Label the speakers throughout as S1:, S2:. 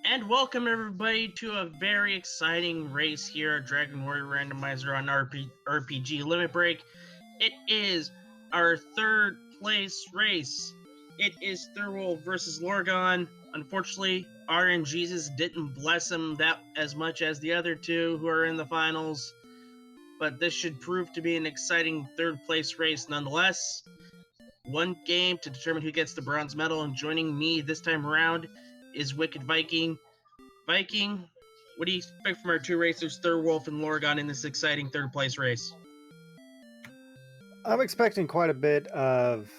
S1: And welcome everybody to a very exciting race here at Dragon Warrior Randomizer on RPG Limit Break. It is our third place race. It is Thirwolf versus Lorgon. Unfortunately, RNGesus didn't bless him that as much as the other two who are in the finals. But this should prove to be an exciting third place race nonetheless. One game to determine who gets the bronze medal, and joining me this time around is THEWiKedViKing. Viking, what do you expect from our two racers, Thirwolf and Lorgon, in this exciting third place race?
S2: I'm expecting quite a bit of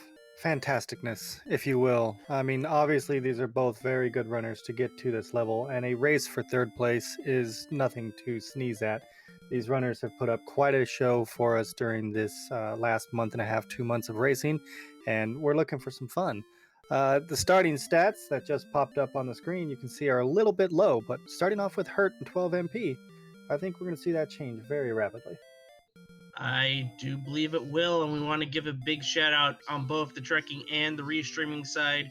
S2: fantasticness, if you will. I mean, obviously, these are both very good runners to get to this level, and a race for third place is nothing to sneeze at. These runners have put up quite a show for us during this last month and a half, 2 months of racing, and we're looking for some fun. The starting stats that just popped up on the screen, you can see, are a little bit low, but starting off with Hurt and 12 MP, I think we're going to see that change very rapidly.
S1: I do believe it will, and we want to give a big shout out on both the trekking and the restreaming side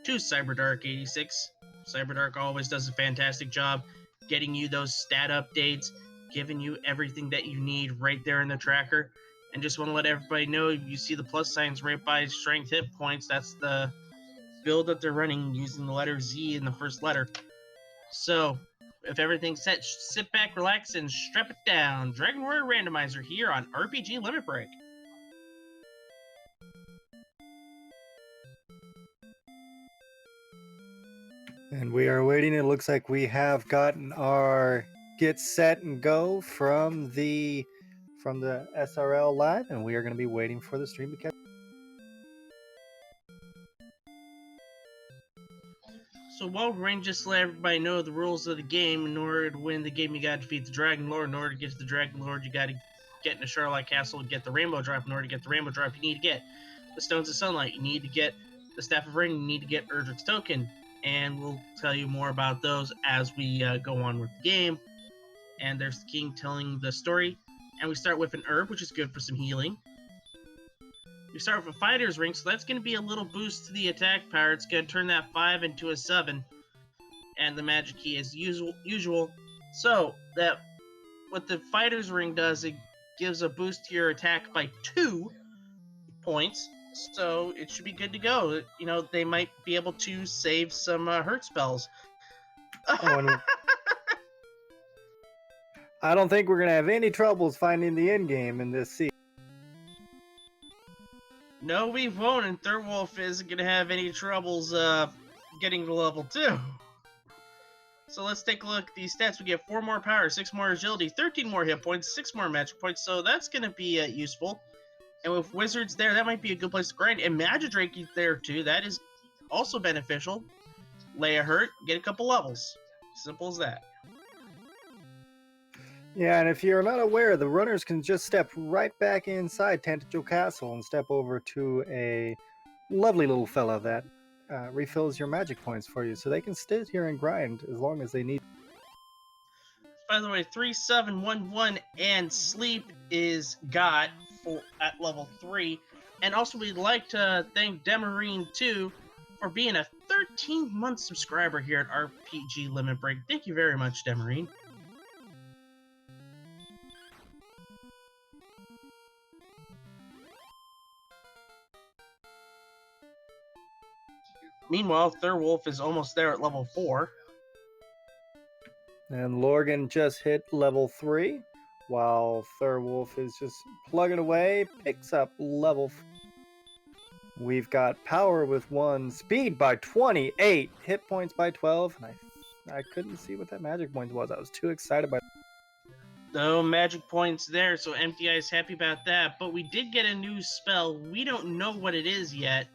S1: to CyberDark86. CyberDark always does a fantastic job getting you those stat updates, giving you everything that you need right there in the tracker. And just want to let everybody know, you see the plus signs right by strength hit points. That's the build that they're running using the letter Z in the first letter. So, if everything's set, sit back, relax, and strap it down. Dragon Warrior Randomizer here on RPG Limit Break.
S2: And we are waiting. It looks like we have gotten our get set and go from the SRL live, and we are going to be waiting for the stream to catch.
S1: So while Rain just let everybody know the rules of the game, in order to win the game, you gotta defeat the Dragon Lord. In order to get to the Dragon Lord, you gotta get in the Charlotte Castle and get the Rainbow Drop. In order to get the Rainbow Drop, you need to get the Stones of Sunlight. You need to get the Staff of Rain. You need to get Erdrick's Token. And we'll tell you more about those as we go on with the game. And there's the king telling the story. And we start with an herb, which is good for some healing. We start with a fighter's ring, so that's going to be a little boost to the attack power. It's going to turn that 5 into a 7. And the magic key is usual. So, that what the fighter's ring does, it gives a boost to your attack by 2 points. So, it should be good to go. You know, they might be able to save some hurt spells.
S2: I don't think we're going to have any troubles finding the end game in this season.
S1: No, we won't, and Thirwolf isn't going to have any troubles getting to level 2. So let's take a look at these stats. We get 4 more power, 6 more agility, 13 more hit points, 6 more magic points, so that's going to be useful. And with wizards there, that might be a good place to grind. And Magidrake there too, that is also beneficial. Lay a hurt, get a couple levels. Simple as that.
S2: Yeah, and if you're not aware, the runners can just step right back inside Tentacle Castle and step over to a lovely little fella that refills your magic points for you, so they can sit here and grind as long as they need.
S1: By the way, 3711 and sleep is got at level 3. And also we'd like to thank Demarine too for being a 13-month subscriber here at RPG Limit Break. Thank you very much, Demarine. Meanwhile, Thirwolf is almost there at level 4.
S2: And Lorgan just hit level 3, while Thirwolf is just plugging away, picks up level 4. We've got power with 1, speed by 28, hit points by 12, and I couldn't see what that magic points was. I was too excited by
S1: No magic points there, so Empty Eye's happy about that. But we did get a new spell. We don't know what it is yet,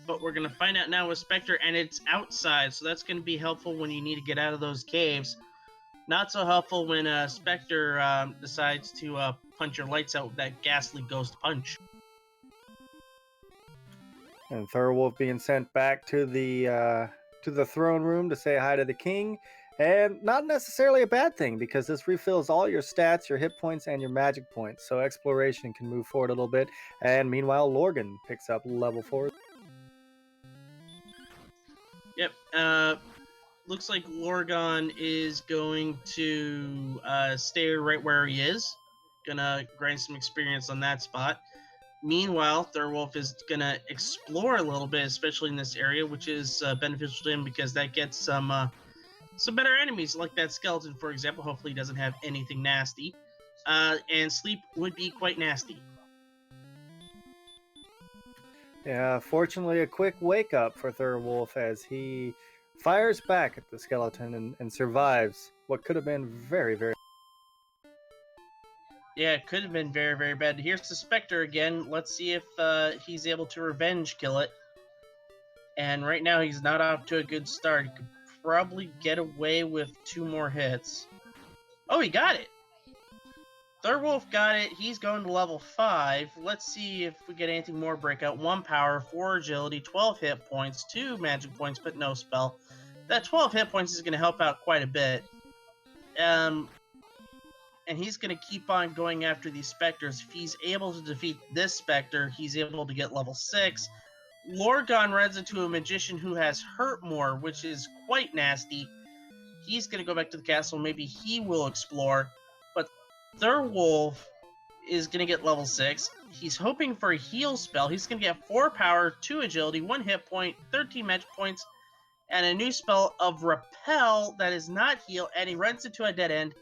S1: but we're going to find out now with Spectre, and it's outside, so that's going to be helpful when you need to get out of those caves. Not so helpful when Spectre decides to punch your lights out with that ghastly ghost punch.
S2: And Thirwolf being sent back to the throne room to say hi to the king. And not necessarily a bad thing, because this refills all your stats, your hit points, and your magic points. So exploration can move forward a little bit. And meanwhile, Lorgan picks up level 4.
S1: Yep. looks like Lorgon is going to stay right where he is. Gonna grind some experience on that spot. Meanwhile, Thirwolf is gonna explore a little bit, especially in this area, which is beneficial to him because that gets some better enemies, like that skeleton, for example. Hopefully, he doesn't have anything nasty. And sleep would be quite nasty.
S2: Yeah, fortunately, a quick wake up for Thirwolf as he fires back at the skeleton and survives what could have been very, very.
S1: Yeah, it could have been very, very bad. Here's the Spectre again. Let's see if he's able to revenge kill it. And right now, he's not off to a good start. He could probably get away with 2 more hits. Oh, he got it! Thirwolf got it. He's going to level 5. Let's see if we get anything more breakout. 1 power, 4 agility, 12 hit points, 2 magic points, but no spell. That 12 hit points is going to help out quite a bit. And he's going to keep on going after these specters. If he's able to defeat this specter, he's able to get level 6. Lorgon runs into a magician who has hurt more, which is quite nasty. He's going to go back to the castle. Maybe he will explore. But Thirwolf is going to get level 6. He's hoping for a heal spell. He's going to get 4 power, 2 agility, 1 hit point, 13 magic points, and a new spell of repel that is not heal. And he runs into a dead end.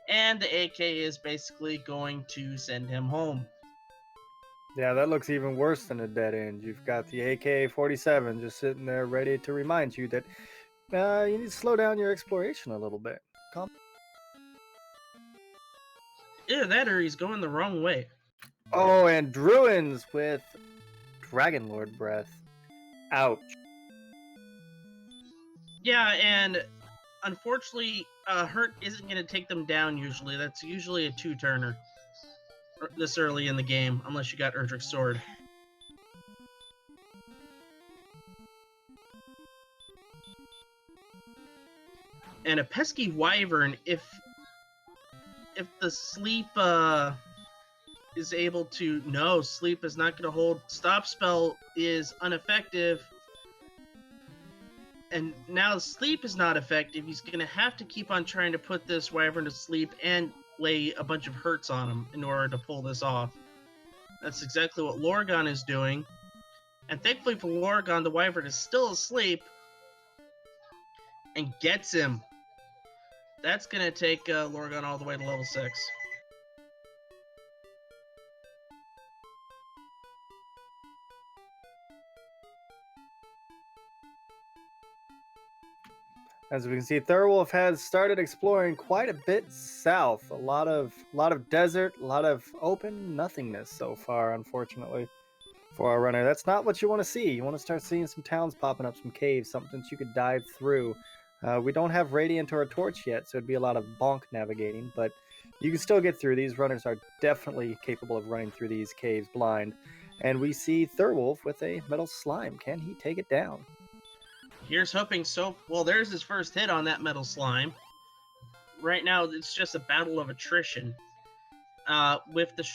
S1: And the AK is basically going to send him home.
S2: Yeah, that looks even worse than a dead end. You've got the AK-47 just sitting there ready to remind you that you need to slow down your exploration a little bit.
S1: Either that or he's going the wrong way.
S2: Oh, and Druins with Dragon Lord Breath. Ouch.
S1: Yeah, and unfortunately, hurt isn't going to take them down usually. That's usually a 2-turner this early in the game, unless you got Erdrick's Sword. And a pesky wyvern, if the sleep is able to... No, sleep is not going to hold. Stop spell is ineffective. And now sleep is not effective. He's going to have to keep on trying to put this wyvern to sleep and lay a bunch of hurts on him in order to pull this off. That's exactly what Lorgon is doing. And thankfully for Lorgon, the wyvern is still asleep and gets him. That's going to take Lorgon all the way to level 6.
S2: As we can see, Thirwolf has started exploring quite a bit south. A lot of desert, a lot of open nothingness so far, unfortunately, for our runner. That's not what you want to see. You want to start seeing some towns popping up, some caves, something that you could dive through. We don't have Radiant or a torch yet, so it'd be a lot of bonk navigating, but you can still get through. These runners are definitely capable of running through these caves blind. And we see Thirwolf with a metal slime. Can he take it down?
S1: Here's hoping so. Well, there's his first hit on that metal slime. Right now, it's just a battle of attrition. With the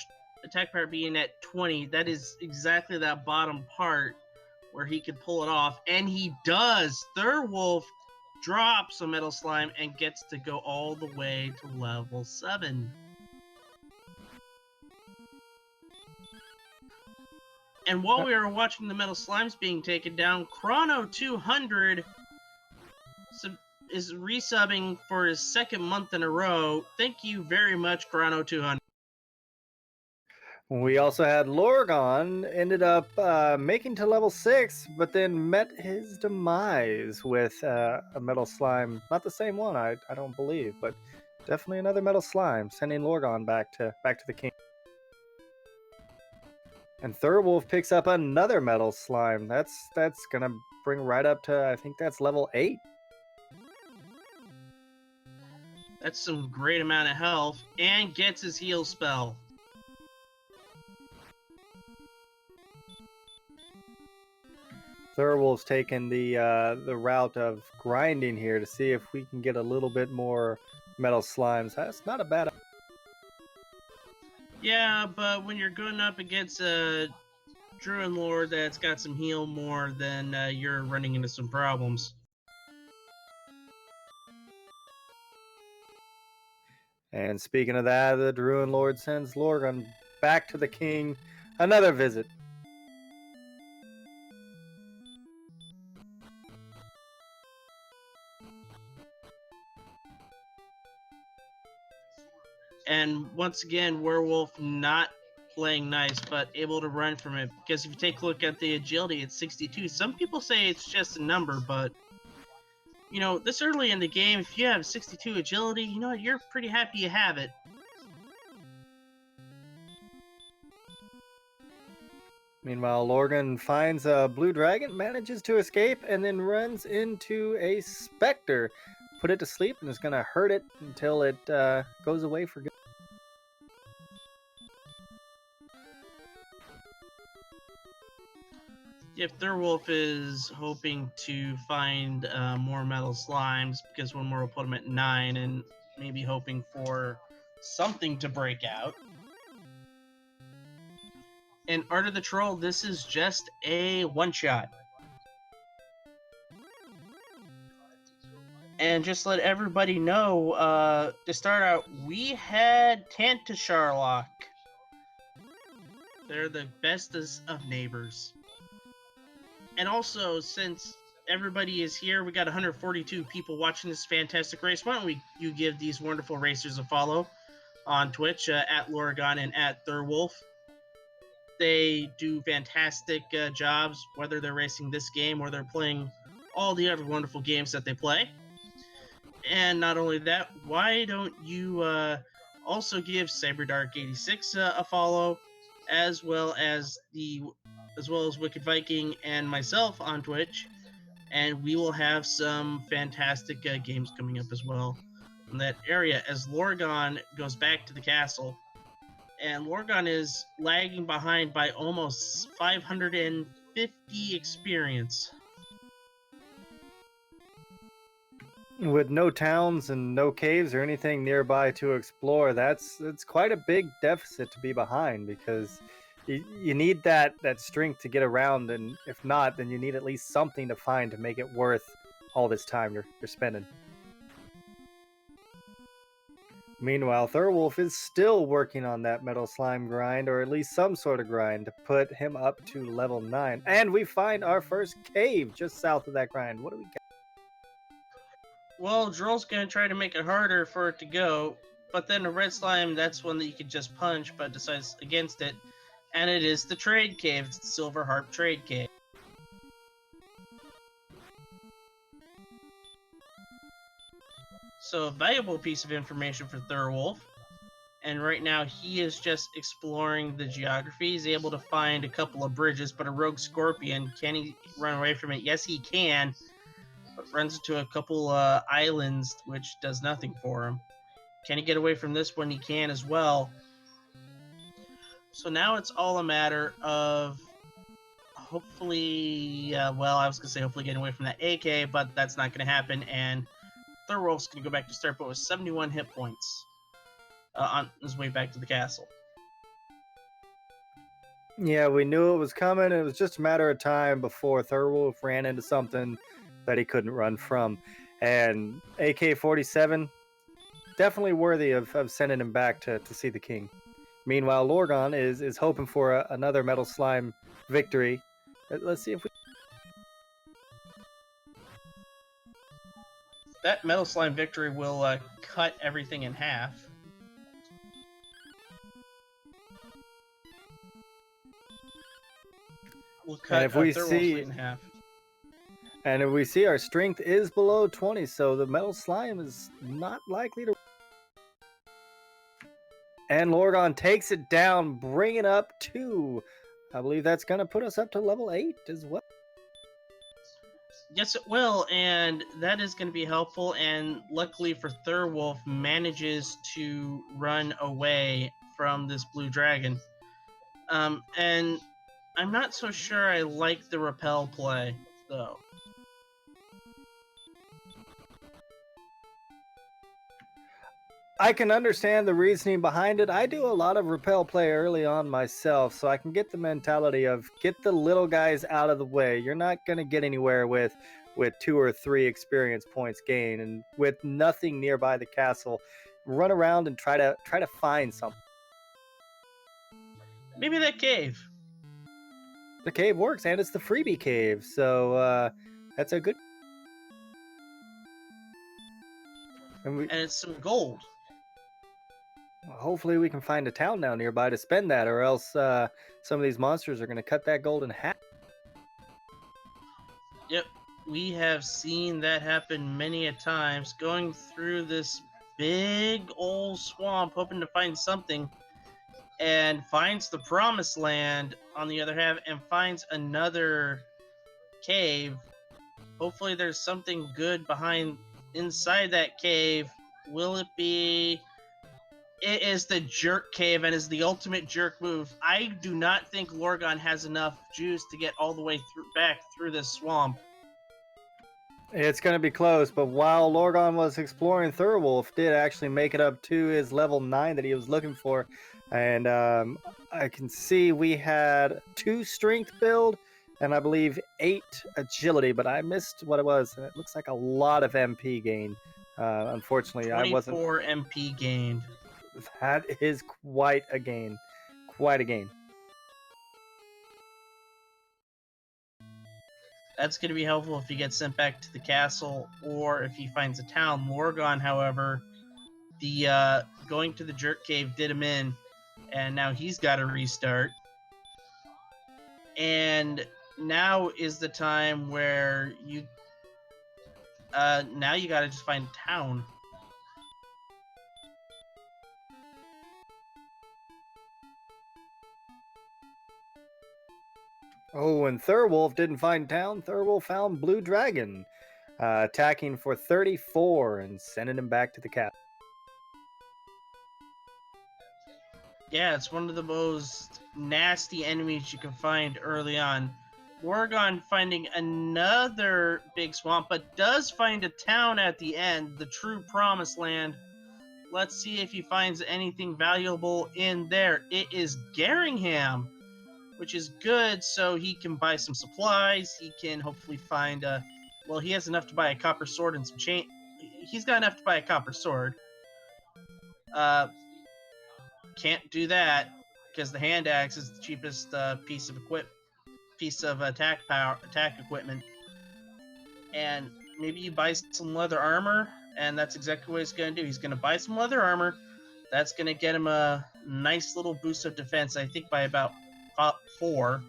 S1: attack power being at 20, that is exactly that bottom part where he could pull it off. And he does! Thirwolf drops a metal slime and gets to go all the way to level 7. And while we were watching the metal slimes being taken down, Chrono 200 is resubbing for his 2nd month in a row. Thank you very much, Chrono 200.
S2: We also had Lorgon ended up making to level 6, but then met his demise with a metal slime. Not the same one, I don't believe, but definitely another metal slime, sending Lorgon back to the king. And Thirwolf picks up another metal slime. That's gonna bring right up to, I think that's level 8.
S1: That's some great amount of health, and gets his heal spell.
S2: Thirwolf's taking the route of grinding here to see if we can get a little bit more metal slimes. That's not a bad.
S1: Yeah, but when you're going up against a Druid Lord that's got some heal more, then you're running into some problems.
S2: And speaking of that, the Druid Lord sends Lorgon back to the king. Another visit.
S1: And once again, Werewolf not playing nice, but able to run from it. Because if you take a look at the agility, it's 62. Some people say it's just a number, but you know, this early in the game, if you have 62 agility, you know, you're pretty happy you have it.
S2: Meanwhile, Lorgon finds a blue dragon, manages to escape, and then runs into a specter. Put it to sleep, and it's going to hurt it until it goes away for good.
S1: If Thirwolf is hoping to find more metal slimes, because one more will put him at 9, and maybe hoping for something to break out. In Art of the Troll, this is just a one-shot. And just let everybody know, to start out, we had Tantasharlock. They're the bestest of neighbors. And also, since everybody is here, we got 142 people watching this fantastic race. Why don't you give these wonderful racers a follow on Twitch, at lorgon and at Thirwolf. They do fantastic jobs, whether they're racing this game or they're playing all the other wonderful games that they play. And not only that, why don't you also give CyberDark86 a follow, as well as TheWiKedViKing and myself on Twitch, and we will have some fantastic games coming up as well in that area as Lorgon goes back to the castle. And Lorgon is lagging behind by almost 550 experience.
S2: With no towns and no caves or anything nearby to explore, that's quite a big deficit to be behind, because you need that strength to get around, and if not, then you need at least something to find to make it worth all this time you're spending. Meanwhile, Thirwolf is still working on that metal slime grind, or at least some sort of grind, to put him up to level 9. And we find our first cave just south of that grind. What do we get?
S1: Well, Droll's going to try to make it harder for it to go, but then the red slime, that's one that you could just punch, but decides against it. And it is the trade cave. It's the Silver Harp trade cave. So a valuable piece of information for Thirwolf. And right now he is just exploring the geography. He's able to find a couple of bridges, but a rogue scorpion, can he run away from it? Yes, he can. But runs into a couple islands, which does nothing for him. Can he get away from this one? He can as well. So now it's all a matter of hopefully, well, I was going to say hopefully getting away from that AK, but that's not going to happen. And Thirwolf's going to go back to start, but with 71 hit points on his way back to the castle.
S2: Yeah, we knew it was coming. It was just a matter of time before Thirwolf ran into something that he couldn't run from. And AK-47, definitely worthy of sending him back to see the king. Meanwhile, Lorgon is hoping for another Metal Slime victory. Let's see if we...
S1: That Metal Slime victory will cut everything in half. We'll cut
S2: if we
S1: see in half.
S2: And if we see, our strength is below 20, so the Metal Slime is not likely to... And Lorgon takes it down, bring it up to... I believe that's going to put us up to level 8 as well.
S1: Yes, it will, and that is going to be helpful, and luckily for Thirwolf, manages to run away from this blue dragon. And I'm not so sure I like the repel play, though.
S2: I can understand the reasoning behind it. I do a lot of repel play early on myself, so I can get the mentality of get the little guys out of the way. You're not going to get anywhere with 2 or 3 experience points gained, and with nothing nearby the castle, run around and try to find something.
S1: Maybe that cave.
S2: The cave works, and it's the freebie cave, so that's a good.
S1: And it's some gold.
S2: Hopefully, we can find a town now nearby to spend that, or else some of these monsters are going to cut that gold in half.
S1: Yep, we have seen that happen many a times. Going through this big old swamp, hoping to find something, and finds the promised land on the other half, and finds another cave. Hopefully there's something good inside that cave. Will it be? It is the jerk cave and is the ultimate jerk move. I do not think Lorgon has enough juice to get all the way back through this swamp.
S2: It's going to be close, but while Lorgon was exploring, Thirwolf did actually make it up to his level 9 that he was looking for. And I can see we had 2 strength build and I believe 8 agility, but I missed what it was. And it looks like a lot of MP gain. Unfortunately, I wasn't.
S1: 24 MP gained.
S2: That is quite a gain. Quite a gain.
S1: That's going to be helpful if he gets sent back to the castle or if he finds a town. Lorgon, however, the going to the jerk cave did him in, and now he's got to restart. And now is the time where you now you got to just find a town.
S2: Oh, and Thirwolf didn't find town. Thirwolf found Blue Dragon, attacking for 34 and sending him back to the castle.
S1: Yeah, it's one of the most nasty enemies you can find early on. Lorgon finding another big swamp, but does find a town at the end, the true promised land. Let's see if he finds anything valuable in there. It is Garingham, which is good, so he can buy some supplies. He can hopefully find well, he has enough to buy a copper sword and some chain. He's got enough to buy a copper sword. Can't do that because the hand axe is the cheapest piece of attack equipment. And maybe you buy some leather armor, and that's exactly what he's going to do. He's going to buy some leather armor. That's going to get him a nice little boost of defense, I think by about 4.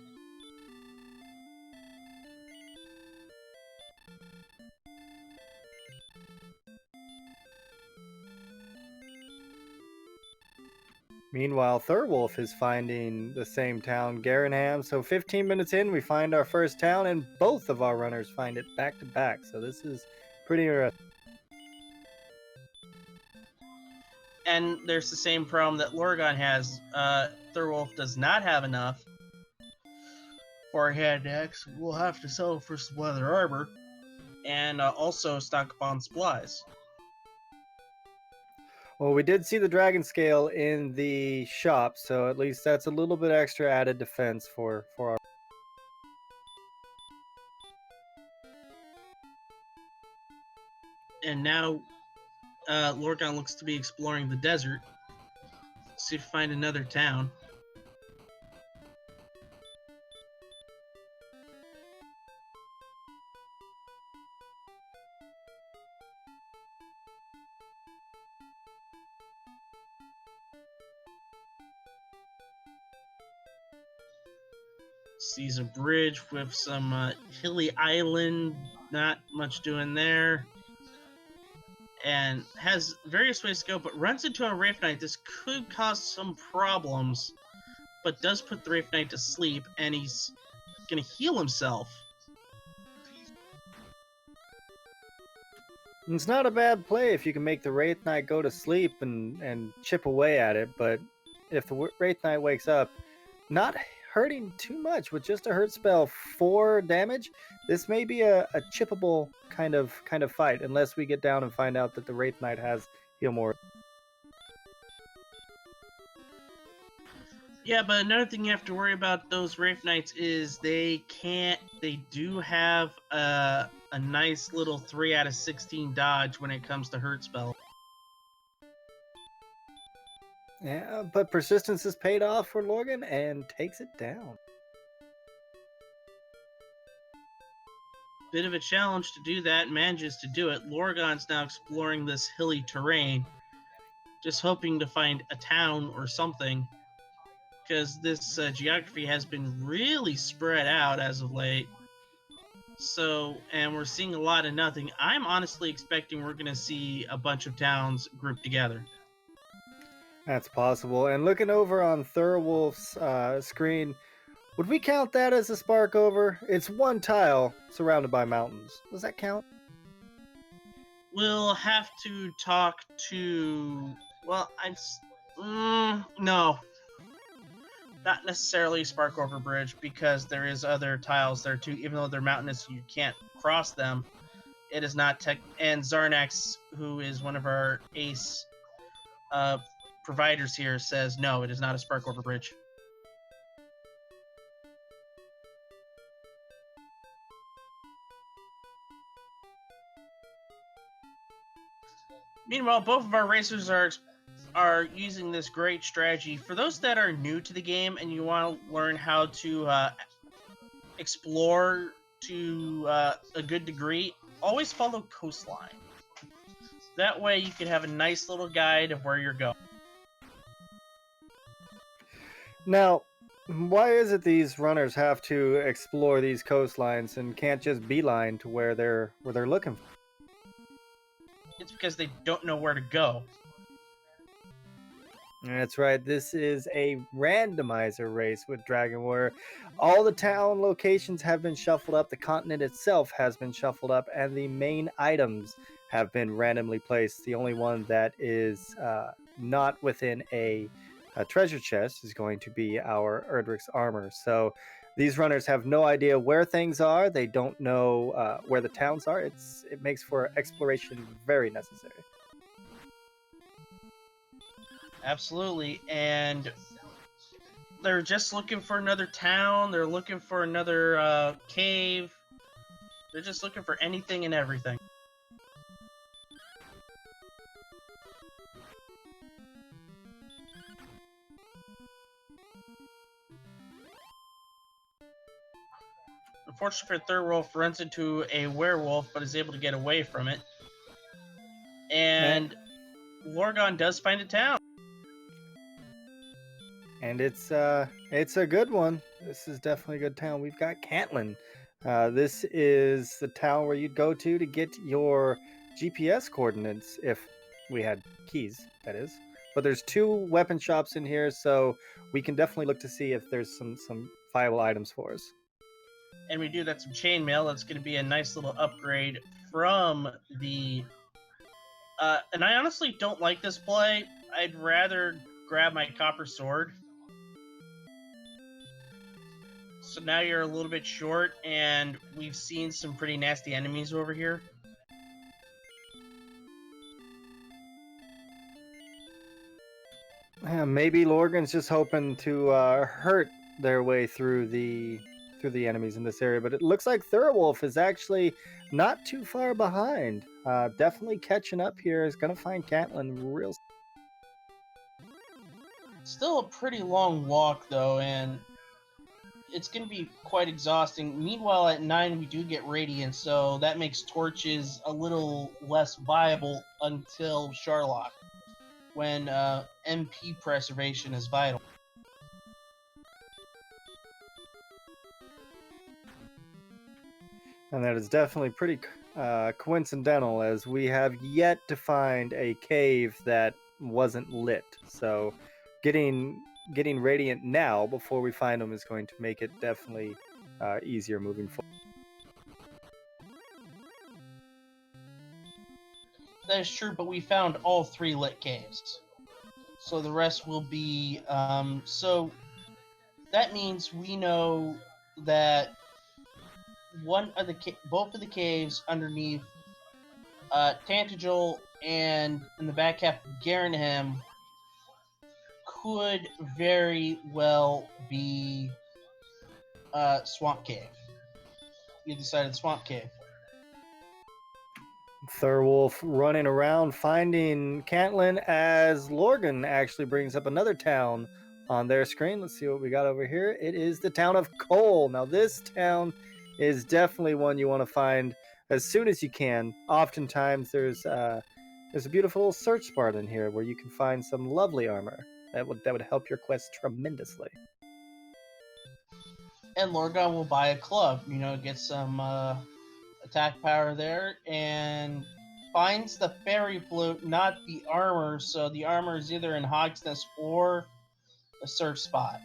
S2: Meanwhile, Thirwolf is finding the same town, Garinham. So 15 minutes in, we find our first town, and both of our runners find it back to back. So this is pretty interesting.
S1: And there's the same problem that Lorgon has. Thirwolf does not have enough for a hand axe. We'll have to sell for some leather armor, and also stock up on supplies.
S2: Well, we did see the dragon scale in the shop, so at least that's a little bit extra added defense for our.
S1: And now Lorgon looks to be exploring the desert. See if we find another town. Sees a bridge with some hilly island, not much doing there. And has various ways to go, but runs into a Wraith Knight. This could cause some problems, but does put the Wraith Knight to sleep, and he's gonna heal himself.
S2: It's not a bad play if you can make the Wraith Knight go to sleep and chip away at it, but if the Wraith Knight wakes up, not hurting too much with just a hurt spell 4 damage, this may be a chippable kind of fight, unless we get down and find out that the Wraith Knight has heal more.
S1: Yeah, but another thing you have to worry about those Wraith Knights is they do have a nice little 3 out of 16 dodge when it comes to hurt spell.
S2: Yeah, but persistence is paid off for Lorgan and takes it down.
S1: Bit of a challenge to do that, manages to do it. Lorgon's now exploring this hilly terrain, just hoping to find a town or something, because this geography has been really spread out as of late. So, and we're seeing a lot of nothing. I'm honestly expecting we're going to see a bunch of towns grouped together.
S2: That's possible. And looking over on Thirwolf's screen, would we count that as a spark over? It's one tile surrounded by mountains. Does that count?
S1: We'll have to talk to. Well, no, not necessarily Spark Over Bridge, because there is other tiles there too. Even though they're mountainous, you can't cross them. It is not tech. And Zarnax, who is one of our ace providers here, says no, it is not a Spark Over Bridge. Meanwhile, both of our racers are using this great strategy. For those that are new to the game and you want to learn how to explore to a good degree, always follow coastline. That way you can have a nice little guide of where you're going.
S2: Now, why is it these runners have to explore these coastlines and can't just beeline to where they're looking for?
S1: It's because they don't know where to go.
S2: That's right. This is a randomizer race with Dragon Warrior. All the town locations have been shuffled up, the continent itself has been shuffled up, and the main items have been randomly placed. The only one that is not within a treasure chest is going to be our Erdrick's armor. So these runners have no idea where things are. They don't know where the towns are. It makes for exploration very necessary.
S1: Absolutely, and they're just looking for another town. They're looking for another cave. They're just looking for anything and everything. Unfortunately for Thirwolf, runs into a werewolf, but is able to get away from it. And Lorgon does find a town.
S2: And it's a good one. This is definitely a good town. We've got Cantlin. This is the town where you'd go to get your GPS coordinates if we had keys, that is. But there's 2 weapon shops in here, so we can definitely look to see if there's some viable items for us.
S1: And we do that some chainmail. That's going to be a nice little upgrade from the. And I honestly don't like this play. I'd rather grab my copper sword. So now you're a little bit short, and we've seen some pretty nasty enemies over here.
S2: Maybe Lorgan's just hoping to hurt their way through the enemies in this area, but it looks like Thirwolf is actually not too far behind. Definitely catching up here. Is going to find Cantlin real.
S1: Still a pretty long walk, though, and it's going to be quite exhausting. Meanwhile, at 9, we do get Radiant, so that makes torches a little less viable until Charlock, when MP preservation is vital.
S2: And that is definitely pretty coincidental, as we have yet to find a cave that wasn't lit. So getting Radiant now before we find them is going to make it definitely easier moving forward.
S1: That is true, but we found all 3 lit caves. So the rest will be... so that means we know that both of the caves underneath Tantagel and in the back half of Garanham could very well be Swamp Cave. Either side of the Swamp Cave.
S2: Thirwolf running around finding Cantlin as Lorgon actually brings up another town on their screen. Let's see what we got over here. It is the town of Cole. Now, this town is definitely one you want to find as soon as you can. Oftentimes, there's a beautiful little search bar in here where you can find some lovely armor that would help your quest tremendously.
S1: And Lorgon will buy a club, get some attack power there, and finds the fairy flute, not the armor. So the armor is either in Hogsness or a search spot.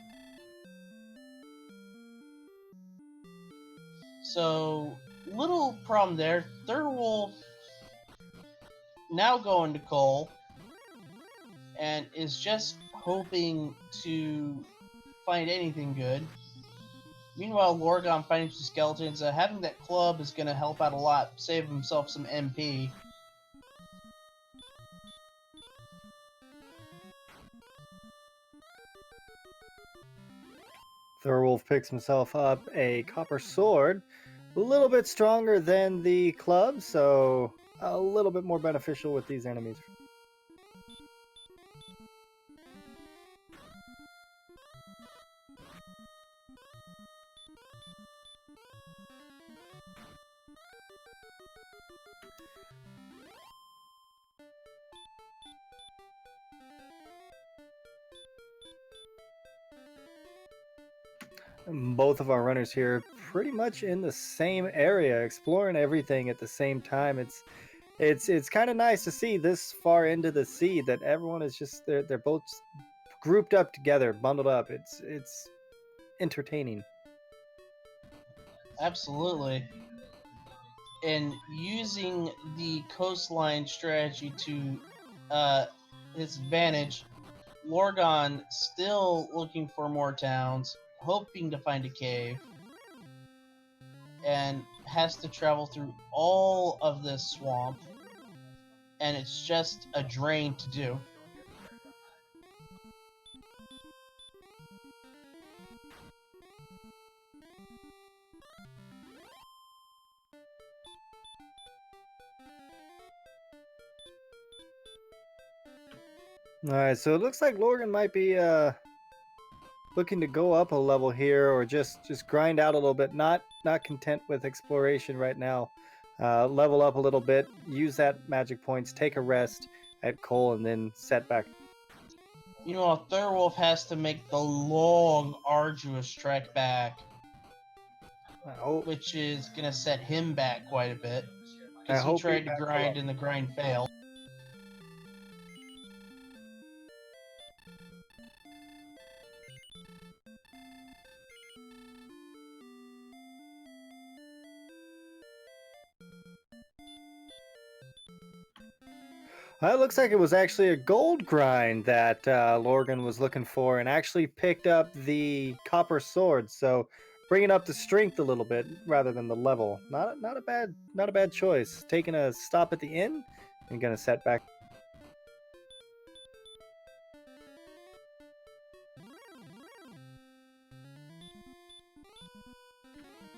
S1: So little problem there. Thirwolf now going to Cole and is just hoping to find anything good. Meanwhile, Lorgon finding some skeletons. Having that club is going to help out a lot, save himself some MP.
S2: Thirwolf picks himself up a copper sword, a little bit stronger than the club, so a little bit more beneficial with these enemies. Both of our runners here pretty much in the same area, exploring everything at the same time. It's kind of nice to see this far into the sea that everyone is just they're both grouped up together, bundled up. It's entertaining.
S1: Absolutely. And using the coastline strategy to his advantage, Lorgon still looking for more towns, hoping to find a cave, and has to travel through all of this swamp, and it's just a drain to do.
S2: All right, so it looks like Lorgan might be looking to go up a level here, or just grind out a little bit. Not content with exploration right now. Level up a little bit, use that magic points, take a rest at Cole, and then set back.
S1: Thirwolf has to make the long, arduous trek back, which is gonna set him back quite a bit because he tried to grind and the grind failed.
S2: It looks like it was actually a gold grind that Lorgan was looking for, and actually picked up the copper sword. So bringing up the strength a little bit rather than the level. Not a bad choice. Taking a stop at the inn and gonna set back.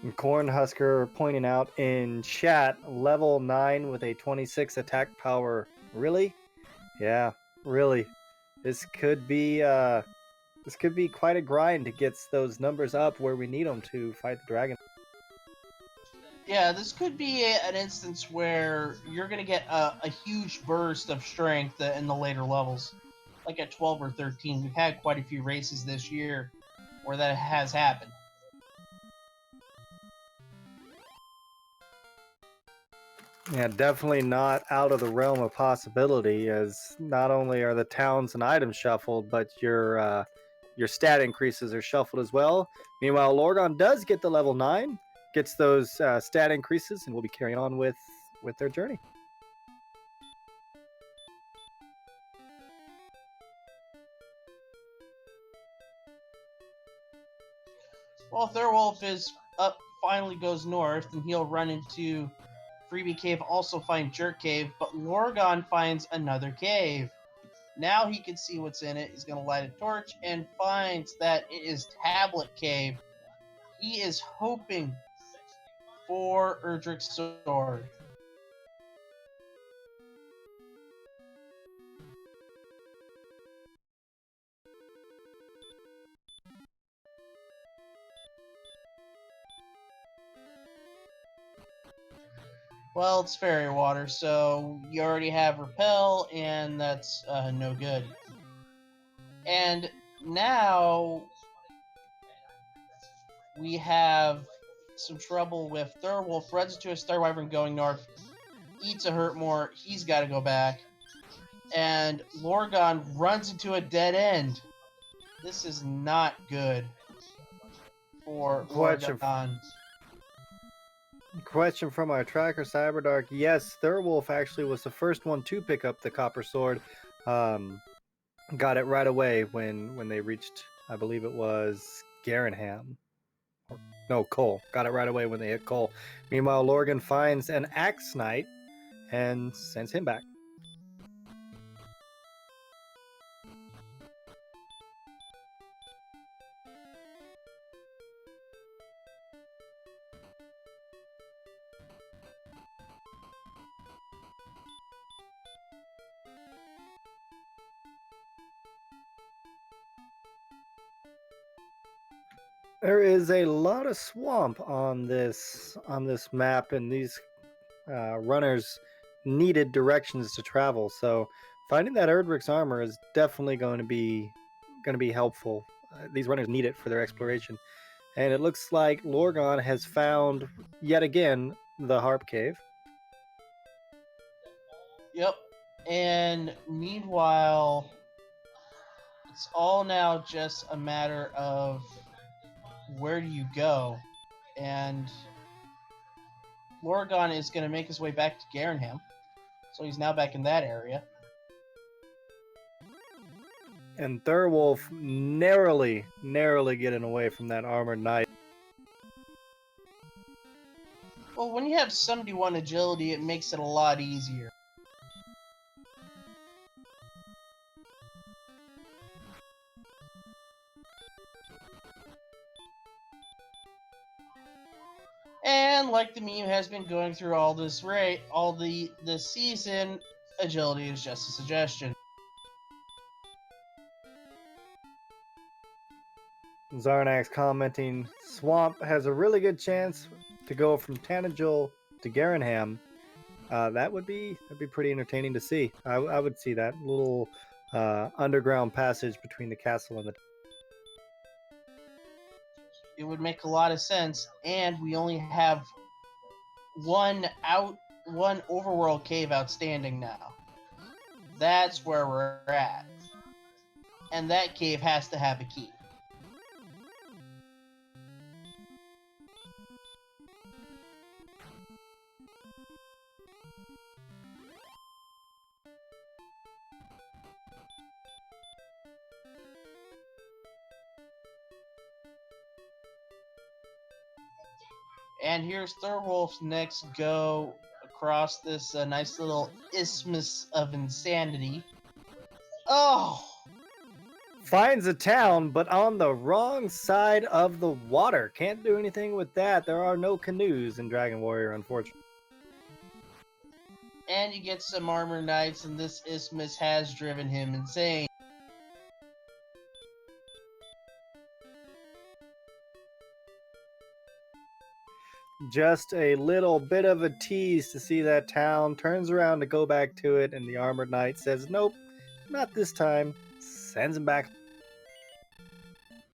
S2: And Cornhusker pointing out in chat, level 9 with a 26 attack power. Really? Yeah, really. This could be quite a grind to get those numbers up where we need them to fight the dragon.
S1: Yeah, this could be an instance where you're going to get a huge burst of strength in the later levels. Like at 12 or 13. We've had quite a few races this year where that has happened.
S2: Yeah, definitely not out of the realm of possibility, as not only are the towns and items shuffled, but your stat increases are shuffled as well. Meanwhile, Lorgon does get the level 9, gets those stat increases, and will be carrying on with their journey.
S1: Well, Thirwolf is up, finally goes north, and he'll run into Freebie Cave, also find Jerk Cave, but Lorgon finds another cave. Now he can see what's in it. He's going to light a torch and finds that it is Tablet Cave. He is hoping for Erdrick's sword. Well, it's fairy water, so you already have repel, and that's no good. And now we have some trouble with Thirwolf. Runs into a Star Wyvern going north, eats a hurt more. He's got to go back. And Lorgon runs into a dead end. This is not good for Lorgon.
S2: Question from our tracker, Cyberdark. Yes, Thirwolf actually was the first one to pick up the copper sword. Got it right away when they reached, I believe it was Garenham. No, Cole. Got it right away when they hit Cole. Meanwhile, Lorgan finds an Axe Knight and sends him back. There is a lot of swamp on this map, and these runners needed directions to travel. So finding that Erdrick's armor is definitely going to be helpful. These runners need it for their exploration, and it looks like Lorgon has found yet again the Harp Cave.
S1: Yep. And meanwhile, it's all now just a matter of where do you go, and Lorgon is going to make his way back to Garenham, so he's now back in that area.
S2: And Thirwolf narrowly getting away from that armored knight.
S1: Well, when you have 71 agility, it makes it a lot easier. And like the meme has been going through all this this season, agility is just a suggestion.
S2: Zarnax commenting, Swamp has a really good chance to go from Tanagil to Garenham. That'd be pretty entertaining to see. I would see that little underground passage between the castle and the.
S1: It would make a lot of sense, and we only have one overworld cave outstanding now. That's where we're at. And that cave has to have a key. And here's Thirwolf's next go across this nice little isthmus of insanity. Oh!
S2: Finds a town, but on the wrong side of the water. Can't do anything with that. There are no canoes in Dragon Warrior, unfortunately.
S1: And you get some armor knights, and this isthmus has driven him insane.
S2: Just a little bit of a tease to see that town. Turns around to go back to it, and the armored knight says, nope, not this time. Sends him back.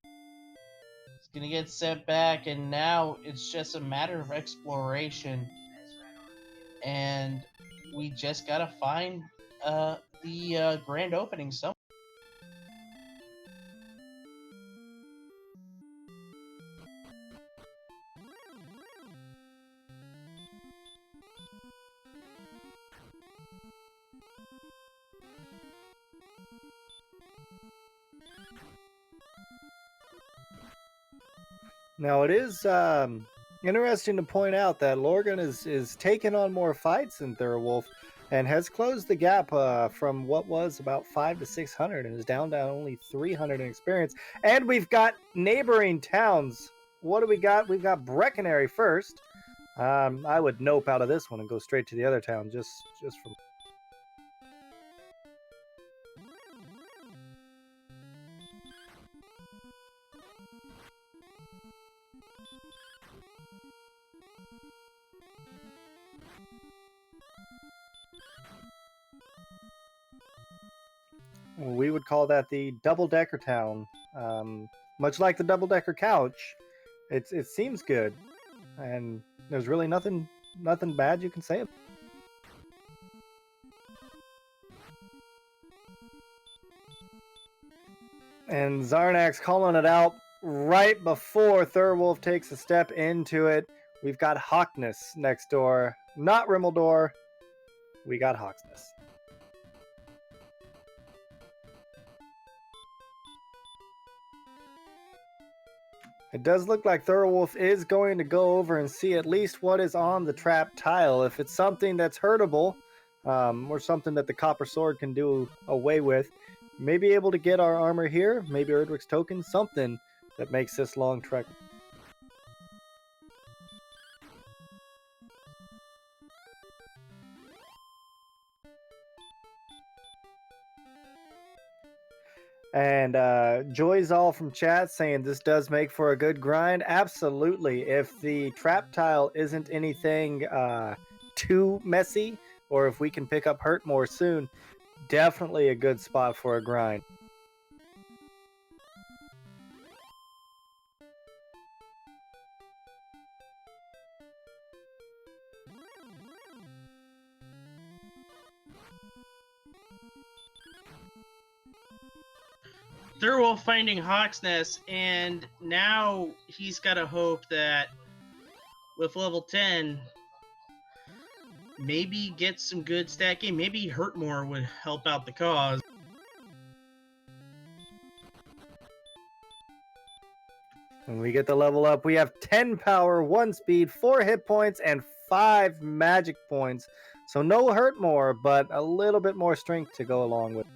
S1: He's gonna get sent back, and now it's just a matter of exploration. And we just gotta find the grand opening somewhere.
S2: Now it is interesting to point out that Lorgan is taking on more fights than Thirwolf, and has closed the gap from what was about 500 to 600, and is down to only 300 in experience. And we've got neighboring towns. What do we got? We've got Breckenary first. I would nope out of this one and go straight to the other town just from. We would call that the double-decker town. Much like the double-decker couch, it seems good, and there's really nothing bad you can say. And Zarnak's calling it out right before Thirwolf takes a step into it. We've got Hawkness next door, not Rimmeldor. We got Hawkness. It does look like Thirwolf is going to go over and see at least what is on the trap tile. If it's something that's hurtable, or something that the Copper Sword can do away with, maybe able to get our armor here, maybe Erdrick's token, something that makes this long trek. And Joy's all from chat saying this does make for a good grind. Absolutely. If the trap tile isn't anything too messy, or if we can pick up Hurt more soon, definitely a good spot for a grind.
S1: Thirwolf finding Hawk's Nest, and now he's got to hope that with level 10, maybe get some good stacking. Maybe Hurt more would help out the cause.
S2: When we get the level up, we have 10 power, 1 speed, 4 hit points, and 5 magic points. So no Hurt more, but a little bit more strength to go along with.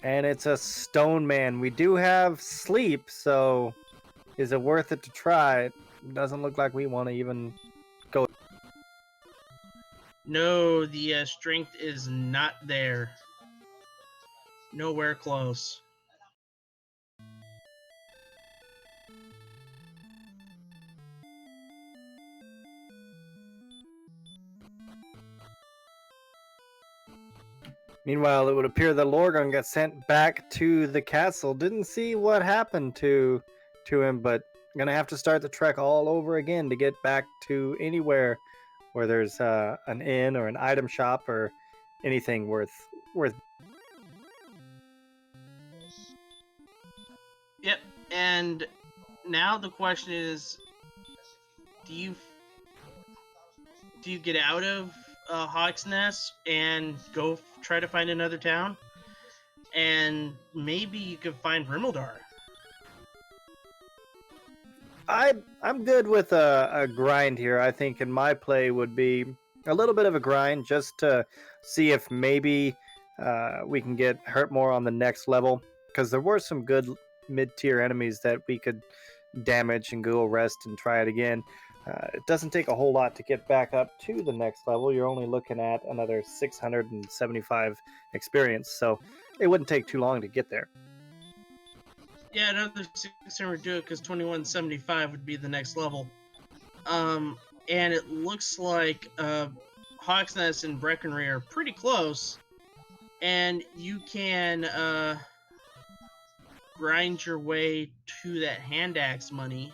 S2: And it's a Stone Man. We do have Sleep, so is it worth it to try? It doesn't look like we want to even go.
S1: No, the strength is not there. Nowhere close.
S2: Meanwhile, it would appear that Lorgon got sent back to the castle. Didn't see what happened to him, but gonna have to start the trek all over again to get back to anywhere where there's an inn or an item shop or anything worth.
S1: Yep, and now the question is, do you get out of Hawk's Nest and go try to find another town? And maybe you could find Rimmeldar.
S2: I'm good with a grind here. I think in my play would be a little bit of a grind just to see if maybe we can get Hurt more on the next level, because there were some good mid-tier enemies that we could damage and go rest and try it again. It doesn't take a whole lot to get back up to the next level. You're only looking at another 675 experience, so it wouldn't take too long to get there.
S1: Yeah, another 600 would do it, because 2175 would be the next level. And it looks like Hawk's Nest and Breckenridge are pretty close, and you can grind your way to that hand axe money.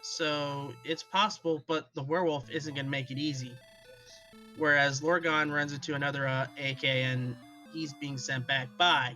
S1: So it's possible, but the werewolf isn't going to make it easy. Whereas Lorgon runs into another AK and he's being sent back by.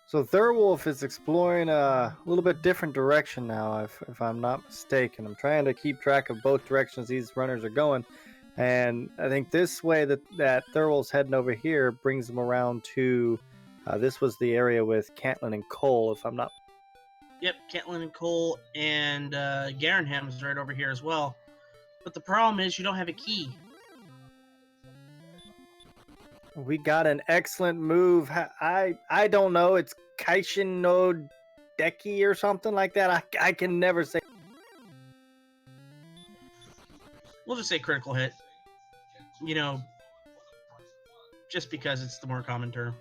S2: So Thirwolf is exploring a little bit different direction now, if I'm not mistaken. I'm trying to keep track of both directions these runners are going, and I think this way that Thirwolf's heading over here brings them around to, this was the area with Cantlin and Cole, if I'm not.
S1: Yep, Cantlin and Cole and Garenham is right over here as well. But the problem is you don't have a key.
S2: We got an excellent move. I don't know. It's Kaishin no Deki or something like that. I can never say.
S1: We'll just say critical hit. You know, just because it's the more common term.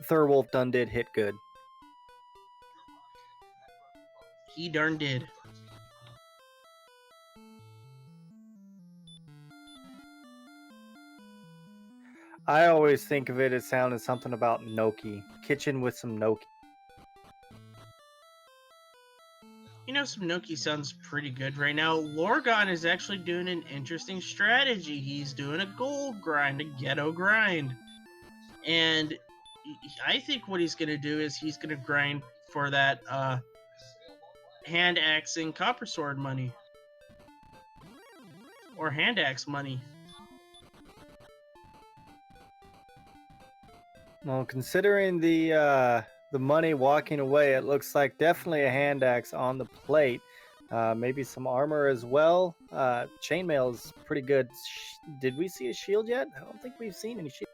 S2: Thirwolf done did hit good.
S1: He darn did.
S2: I always think of it as sounding something about gnocchi. Kitchen with some gnocchi.
S1: You know, some gnocchi sounds pretty good right now. Lorgon is actually doing an interesting strategy. He's doing a gold grind, a ghetto grind. And I think what he's going to do is he's going to grind for that hand axe and copper sword money. Or hand axe money.
S2: Well, considering the money walking away, it looks like definitely a hand axe on the plate. Maybe some armor as well. Chainmail is pretty good. Did we see a shield yet? I don't think we've seen any shield.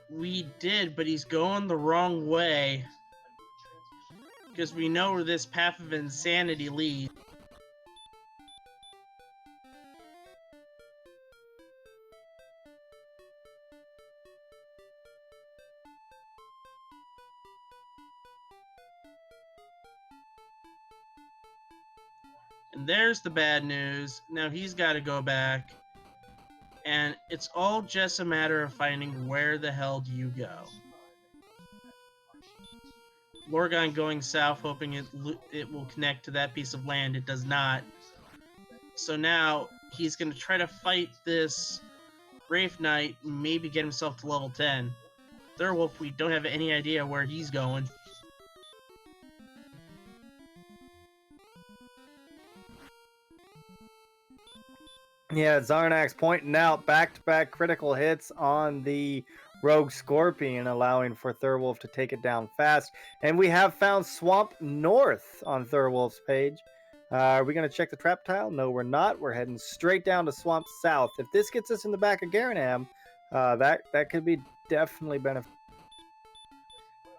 S1: We did, but he's going the wrong way. Because we know where this path of insanity leads. And there's the bad news. Now he's got to go back. And it's all just a matter of finding where the hell do you go. Lorgon going south, hoping it will connect to that piece of land. It does not. So now he's going to try to fight this Wraith Knight, maybe get himself to level 10. Thirwolf, we don't have any idea where he's going.
S2: Yeah, Zarnax pointing out back-to-back critical hits on the Rogue Scorpion, allowing for Thirwolf to take it down fast. And we have found Swamp North on Thirwolf's page. Are we going to check the trap tile? No, we're not. We're heading straight down to Swamp South. If this gets us in the back of Garanham, that could be definitely beneficial.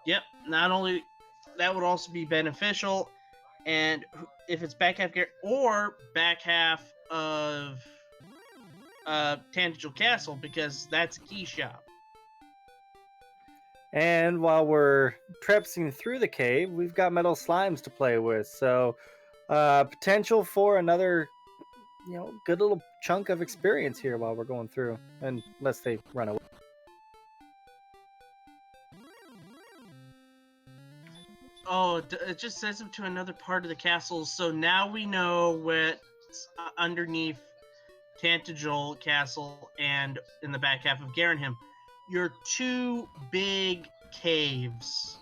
S1: Yep, not only that would also be beneficial, and if it's back half or back half of Tangential Castle, because that's a key shop.
S2: And while we're trepsing through the cave, we've got metal slimes to play with. So potential for another, good little chunk of experience here while we're going through, unless they run away.
S1: Oh, it just sends them to another part of the castle. So now we know what's underneath Tangential Castle and in the back half of Garanham. Your two big caves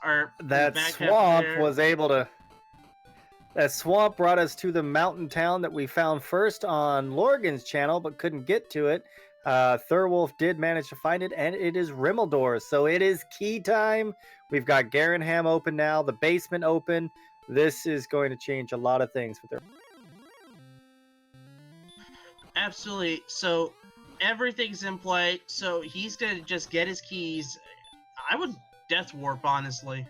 S1: are
S2: that swamp was able to. That swamp brought us to the mountain town that we found first on Lorgan's channel, but couldn't get to it. Thirwolf did manage to find it, and it is Rimmeldor. So it is key time. We've got Garanham open now, the basement open. This is going to change a lot of things for Thirwolf.
S1: Absolutely. So everything's in play. So he's going to just get his keys. I would death warp, honestly.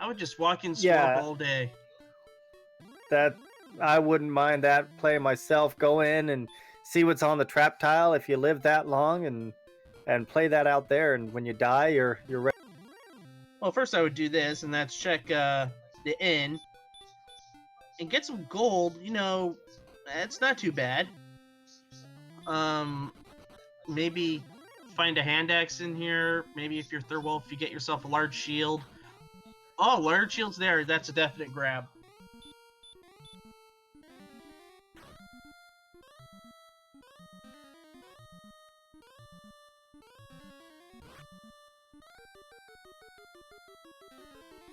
S1: I would just walk in swamp all day.
S2: That I wouldn't mind that play myself. Go in and see what's on the trap tile if you live that long, and play that out there. And when you die, you're ready.
S1: Well, first I would do this, and that's check the inn and get some gold. That's not too bad. Maybe find a hand axe in here. Maybe if you're Thirwolf, you get yourself a large shield. Oh, large shield's there. That's a definite grab.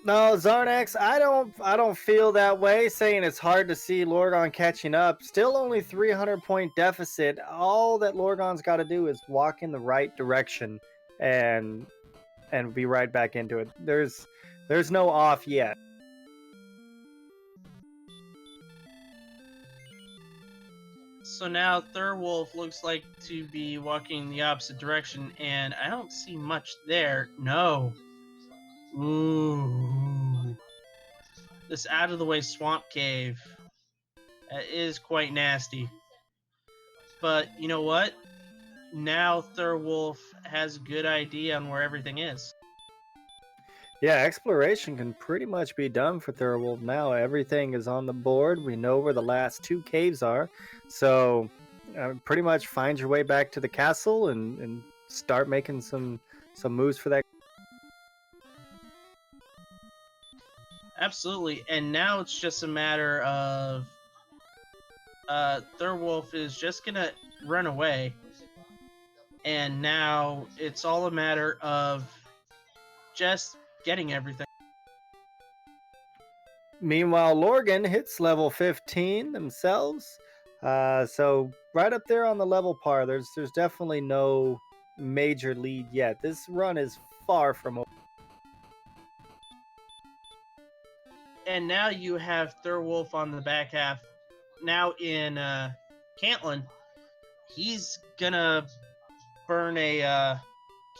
S2: No, Zarnax, I don't feel that way, saying it's hard to see Lorgon catching up. Still only 300 point deficit. All that Lorgon's got to do is walk in the right direction and be right back into it. There's no off yet.
S1: So now Thirwolf looks like to be walking in the opposite direction, and I don't see much there. No. Ooh. This out of the way swamp cave is quite nasty. But you know what? Now Thirwolf has a good idea on where everything is.
S2: Yeah, exploration can pretty much be done for Thirwolf now. Everything is on the board. We know where the last two caves are. So pretty much find your way back to the castle and start making some moves for that.
S1: Absolutely. And now it's just a matter of Thirwolf is just gonna run away. And now it's all a matter of just getting everything.
S2: Meanwhile, Lorgan hits level 15 themselves. So right up there on the level par, there's definitely no major lead yet. This run is far from over.
S1: And now you have Thirwolf on the back half. Now in Cantlin, he's gonna burn a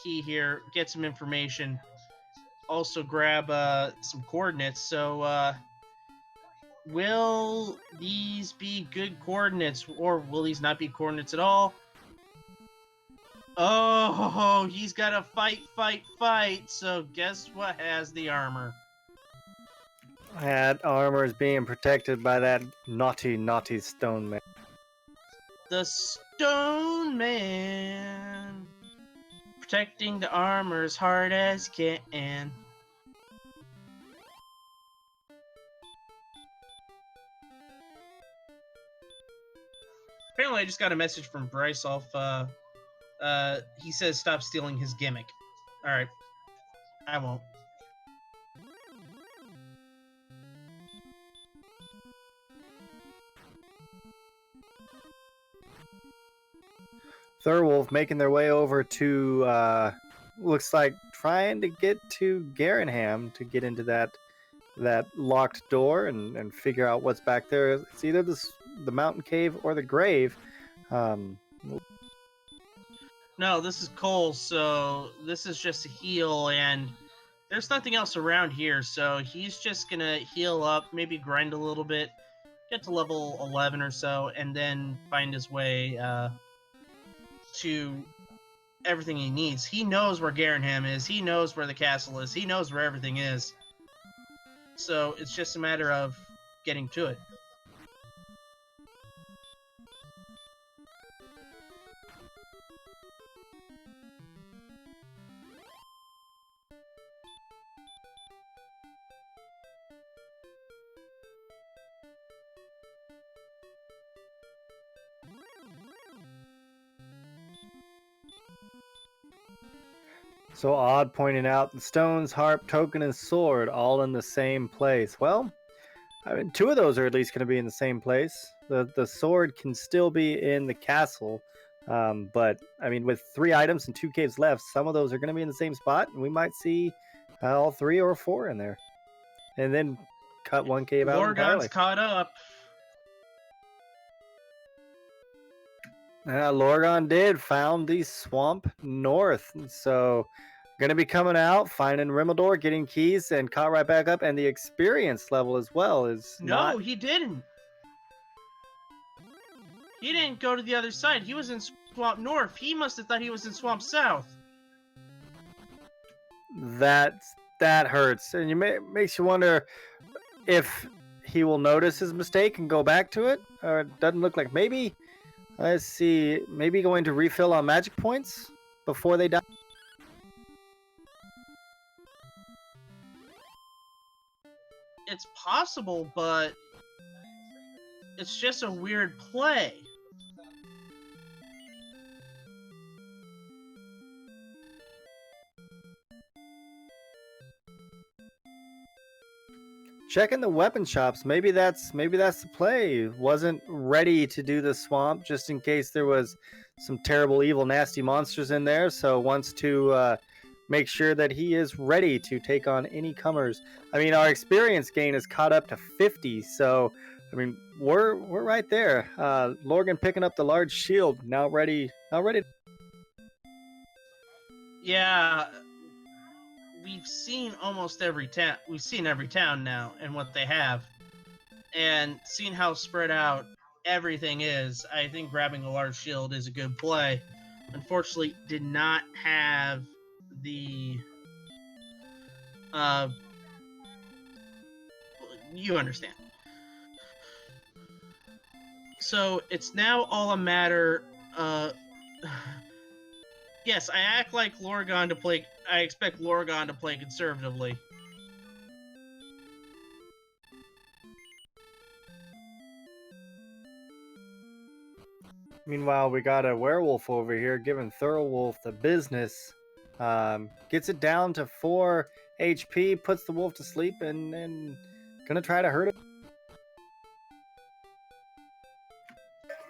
S1: key here, get some information, also grab some coordinates. So will these be good coordinates, or will these not be coordinates at all? Oh, he's got to fight. So guess what has the armor?
S2: That armor is being protected by that naughty stone man.
S1: The Stone Man. Protecting the armor as hard as can. Apparently, I just got a message from Bryce off. He says stop stealing his gimmick. Alright. I won't.
S2: Thirwolf making their way over to looks like trying to get to Garenham to get into that locked door and figure out what's back there. It's either the mountain cave or the grave.
S1: No, this is Cole, so this is just a heal, and there's nothing else around here, so he's just gonna heal up, maybe grind a little bit, get to level 11 or so, and then find his way to everything he needs. He knows where Garenham is, he knows where the castle is, he knows where everything is. So it's just a matter of getting to it.
S2: So Odd pointing out the stones, harp, token, and sword all in the same place. Well, I mean, two of those are at least going to be in the same place. The sword can still be in the castle, but I mean, with 3 items and 2 caves left, some of those are going to be in the same spot, and we might see all 3 or 4 in there, and then cut 1 cave out entirely.
S1: Lorgon's caught up.
S2: Lorgon found the swamp north, so gonna be coming out, finding Rimmaldor, getting keys, and caught right back up, and the experience level as well is
S1: No, he didn't. He didn't go to the other side. He was in Swamp North. He must have thought he was in Swamp South.
S2: That hurts, and makes you wonder if he will notice his mistake and go back to it, or it doesn't look like. Maybe, let's see, maybe going to refill on magic points before they die.
S1: It's possible, but it's just a weird play.
S2: Checking the weapon shops. Maybe that's the play. Wasn't ready to do the swamp just in case there was some terrible, evil, nasty monsters in there. So wants to make sure that he is ready to take on any comers. I mean, our experience gain is caught up to 50. So I mean, we're right there. Lorgan picking up the large shield, now ready.
S1: Yeah, we've seen almost every town. We've seen every town now and what they have, and seeing how spread out everything is. I think grabbing a large shield is a good play. Unfortunately, did not have the. You understand. So it's now all a matter. Yes, I act like Lorgon to play. I expect Lorgon to play conservatively.
S2: Meanwhile, we got a werewolf over here giving Thirwolf the business. Gets it down to 4 HP, puts the wolf to sleep, and gonna try to hurt him.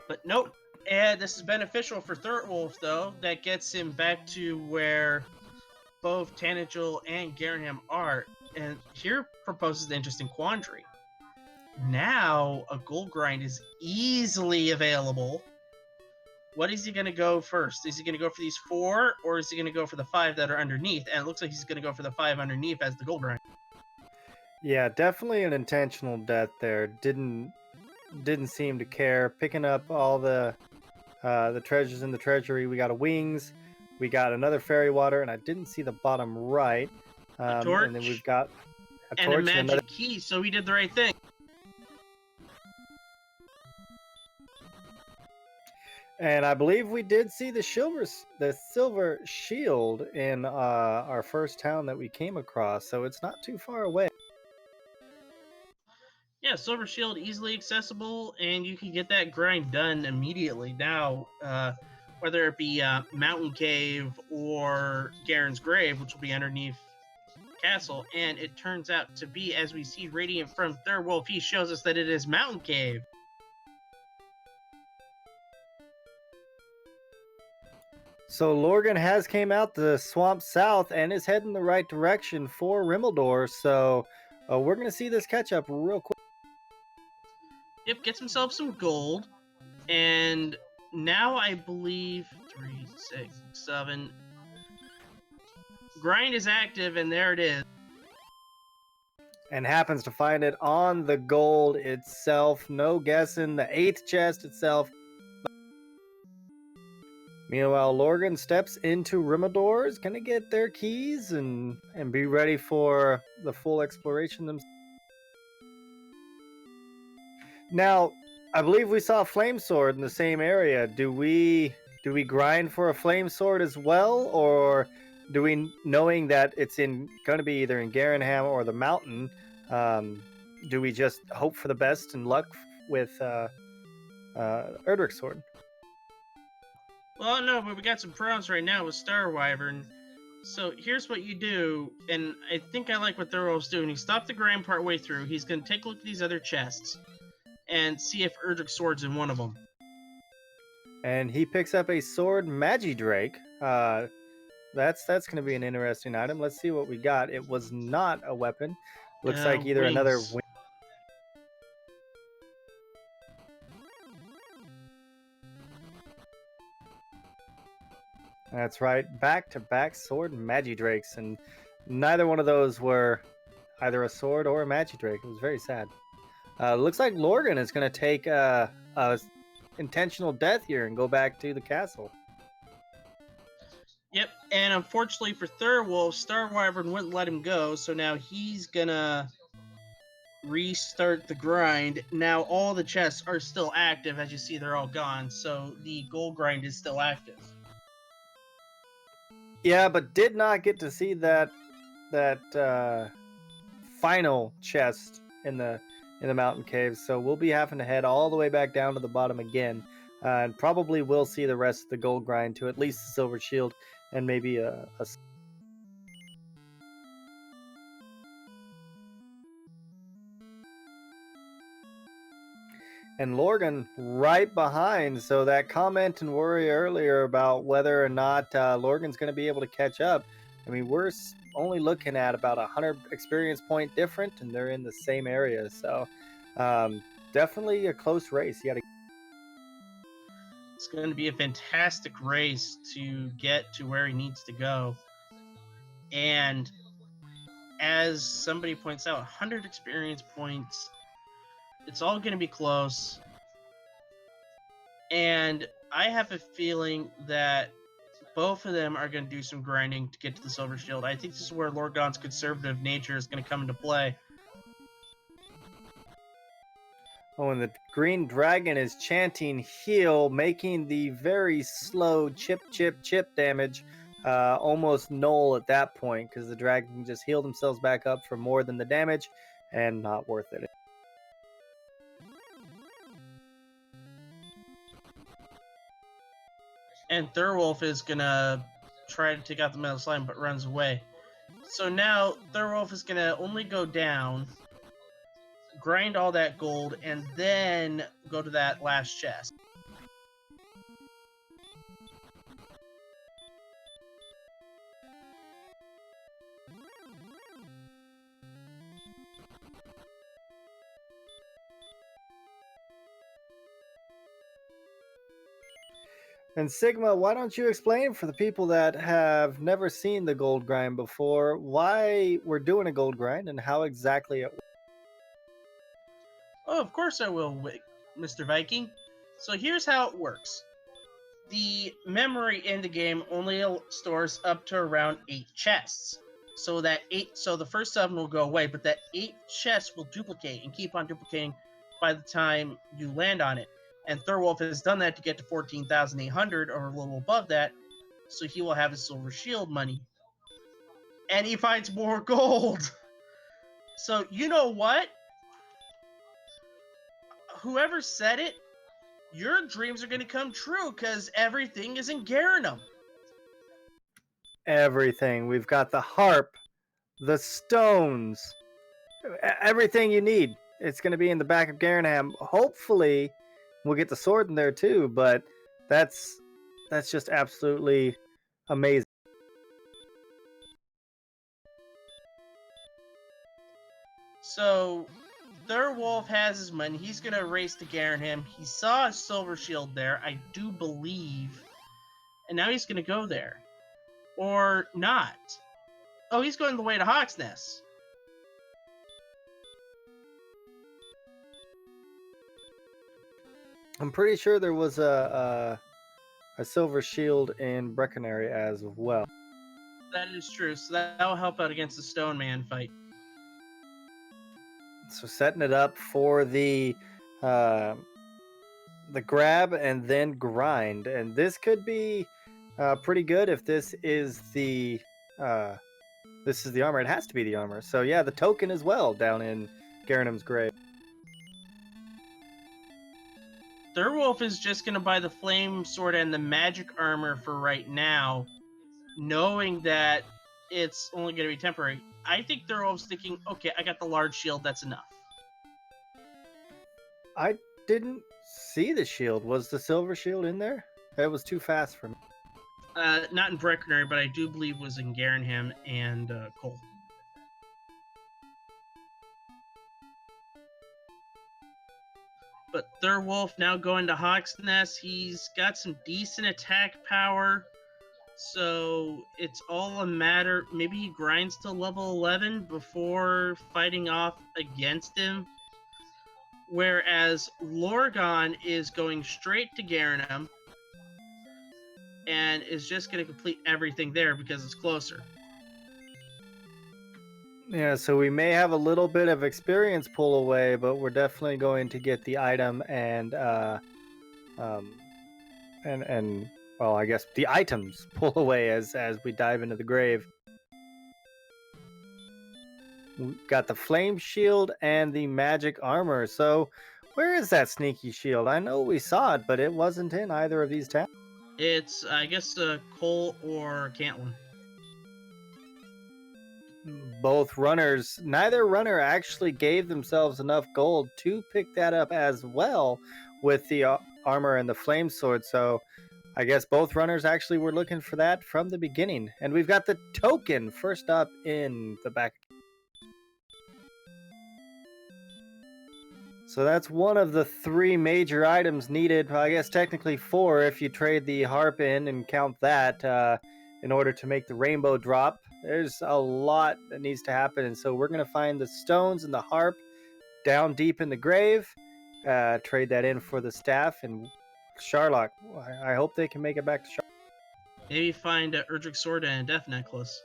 S1: But nope. And this is beneficial for Thirwolf, though. That gets him back to where both Tanagel and Garenham are. And here proposes the interesting quandary. Now a gold grind is easily available. What is he going to go first? Is he going to go for these 4, or is he going to go for the 5 that are underneath? And it looks like he's going to go for the 5 underneath as the gold grind.
S2: Yeah, definitely an intentional death there. Didn't seem to care. Picking up all the treasures in the treasury. We got a wings. We got another fairy water, and I didn't see the bottom right.
S1: A torch,
S2: and then we've got a torch
S1: and a magic
S2: another
S1: key, so he did the right thing.
S2: And I believe we did see the silver shield in our first town that we came across, so it's not too far away.
S1: Yeah, Silver Shield easily accessible, and you can get that grind done immediately. Now, whether it be Mountain Cave or Garen's Grave, which will be underneath Castle, and it turns out to be, as we see Radiant from Thirwolf, he shows us that it is Mountain Cave.
S2: So Lorgan has came out the swamp south and is heading the right direction for Rimmildor, so we're going to see this catch up real quick.
S1: Yep, gets himself some gold, and now I believe 3, 6, 7. Grind is active, and there it is.
S2: And happens to find it on the gold itself. No guessing, the 8th chest itself. Meanwhile, Lorgan steps into Rimmildor, is going to get their keys and be ready for the full exploration themselves. Now, I believe we saw a flame sword in the same area. Do we grind for a flame sword as well, or do we, knowing that it's going to be either in Garenham or the mountain, do we just hope for the best and luck with Erdrick's sword?
S1: Well, no, but we got some pros right now with Star Wyvern. So here's what you do, and I think I like what Thirwolf's doing. He stopped the grind part way through. He's going to take a look at these other chests and see if Erdrick's sword's in one of them.
S2: And he picks up a sword Magidrake. That's going to be an interesting item. Let's see what we got. It was not a weapon. Looks like either
S1: wings.
S2: another wing. That's right. Back-to-back sword Magidrakes, and neither one of those were either a sword or a Magidrake. It was very sad. Looks like Lorgan is going to take a intentional death here and go back to the castle.
S1: Yep, and unfortunately for Thirwolf, Star Wyvern wouldn't let him go, so now he's gonna restart the grind. Now all the chests are still active. As you see, they're all gone, so the gold grind is still active.
S2: Yeah, but did not get to see that final chest in the mountain caves, so we'll be having to head all the way back down to the bottom again, and probably will see the rest of the gold grind to at least the silver shield and maybe a and Lorgan right behind. So that comment and worry earlier about whether or not Lorgan's going to be able to catch up, I mean, we're only looking at about 100 experience point different, and they're in the same area. So definitely a close race. You got to.
S1: It's going to be a fantastic race to get to where he needs to go. And as somebody points out, 100 experience points. It's all going to be close. And I have a feeling that both of them are going to do some grinding to get to the Silver Shield. I think this is where Lorgon's conservative nature is going to come into play.
S2: Oh, and the green dragon is chanting heal, making the very slow chip damage almost null at that point, because the dragon can just heal themselves back up for more than the damage, and not worth it.
S1: And Thirwolf is going to try to take out the metal slime, but runs away. So now Thirwolf is going to only go down, grind all that gold, and then go to that last chest.
S2: And Sigma, why don't you explain for the people that have never seen the gold grind before why we're doing a gold grind and how exactly it works?
S1: Oh, of course I will, Mr. Viking. So here's how it works. The memory in the game only stores up to around 8 chests. So the first 7 will go away, but that 8 chests will duplicate and keep on duplicating by the time you land on it. And Thirwolf has done that to get to 14,800 or a little above that, so he will have his Silver Shield money. And he finds more gold! So, you know what? Whoever said it, your dreams are going to come true, because everything is in Garanum.
S2: Everything. We've got the harp, the stones, everything you need. It's going to be in the back of Garanham. Hopefully, we'll get the sword in there too, but that's just absolutely amazing.
S1: So, Thirwolf has his money. He's going to race to Garanham. He saw a Silver Shield there, I do believe. And now he's going to go there. Or not. Oh, he's going the way to Hawksnest.
S2: I'm pretty sure there was a Silver Shield in Breckenary as well.
S1: That is true. So that will help out against the Stone Man fight.
S2: So setting it up for the grab and then grind, and this could be pretty good if this is the armor. It has to be the armor. So yeah, the token as well down in Garanham's grave.
S1: Thirwolf is just going to buy the flame sword and the magic armor for right now, knowing that it's only going to be temporary. I think Thirwolf's thinking, okay, I got the large shield, that's enough.
S2: I didn't see the shield. Was the silver shield in there? It was too fast for me.
S1: Not in Breckenary, but I do believe was in Garanham and Cole. But Thirwolf now going to Hawksnest. He's got some decent attack power. So it's all a matter. Maybe he grinds to level 11 before fighting off against him. Whereas Lorgon is going straight to Garanham and is just going to complete everything there because it's closer.
S2: Yeah, so we may have a little bit of experience pull away, but we're definitely going to get the item and well, I guess the items pull away as we dive into the grave. We got the flame shield and the magic armor. So where is that sneaky shield? I know we saw it, but it wasn't in either of these towns.
S1: It's, I guess, Cole or Cantlin.
S2: Both runners, neither runner actually gave themselves enough gold to pick that up as well with the armor and the flame sword. So I guess both runners actually were looking for that from the beginning. And we've got the token first up in the back. So that's one of the 3 major items needed. I guess technically 4 if you trade the harp in and count that in order to make the rainbow drop. There's a lot that needs to happen, and so we're going to find the stones and the harp down deep in the grave, trade that in for the staff, and Sharlock. I hope they can make it back to Sharlock.
S1: Maybe find a Erdrick sword and a death necklace.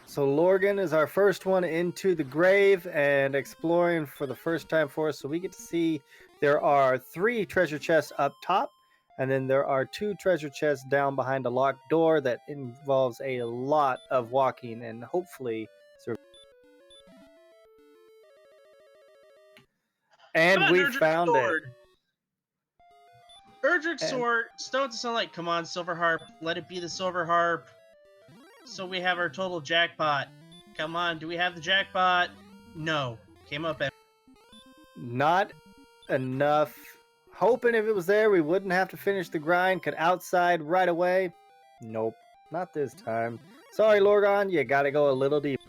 S2: So Lorgon is our first one into the grave and exploring for the first time for us. So we get to see there are 3 treasure chests up top, and then there are 2 treasure chests down behind a locked door that involves a lot of walking and hopefully surviving. And we found it.
S1: Erdrick sword, stone to sunlight. Come on, silver harp. Let it be the silver harp. So we have our total jackpot. Come on, do we have the jackpot? No. Came up at...
S2: Not enough. Hoping if it was there, we wouldn't have to finish the grind. Could outside right away. Nope. Not this time. Sorry, Lorgon. You gotta go a little deep.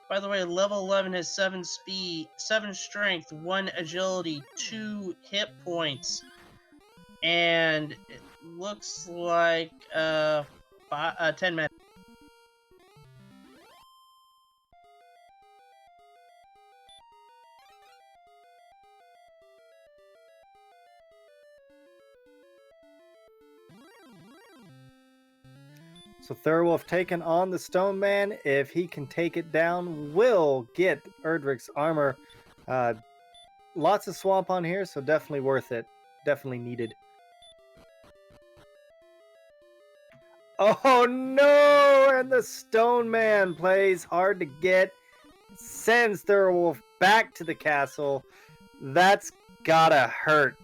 S1: By the way, level 11 has 7 speed, 7 strength, 1 agility, 2 hit points. And it looks like 10 minutes.
S2: So Thirwolf taking on the Stone Man. If he can take it down, will get Erdrick's armor. Lots of swamp on here, so definitely worth it. Definitely needed. Oh no! And the Stone Man plays hard to get. Sends Thirwolf back to the castle. That's gotta hurt.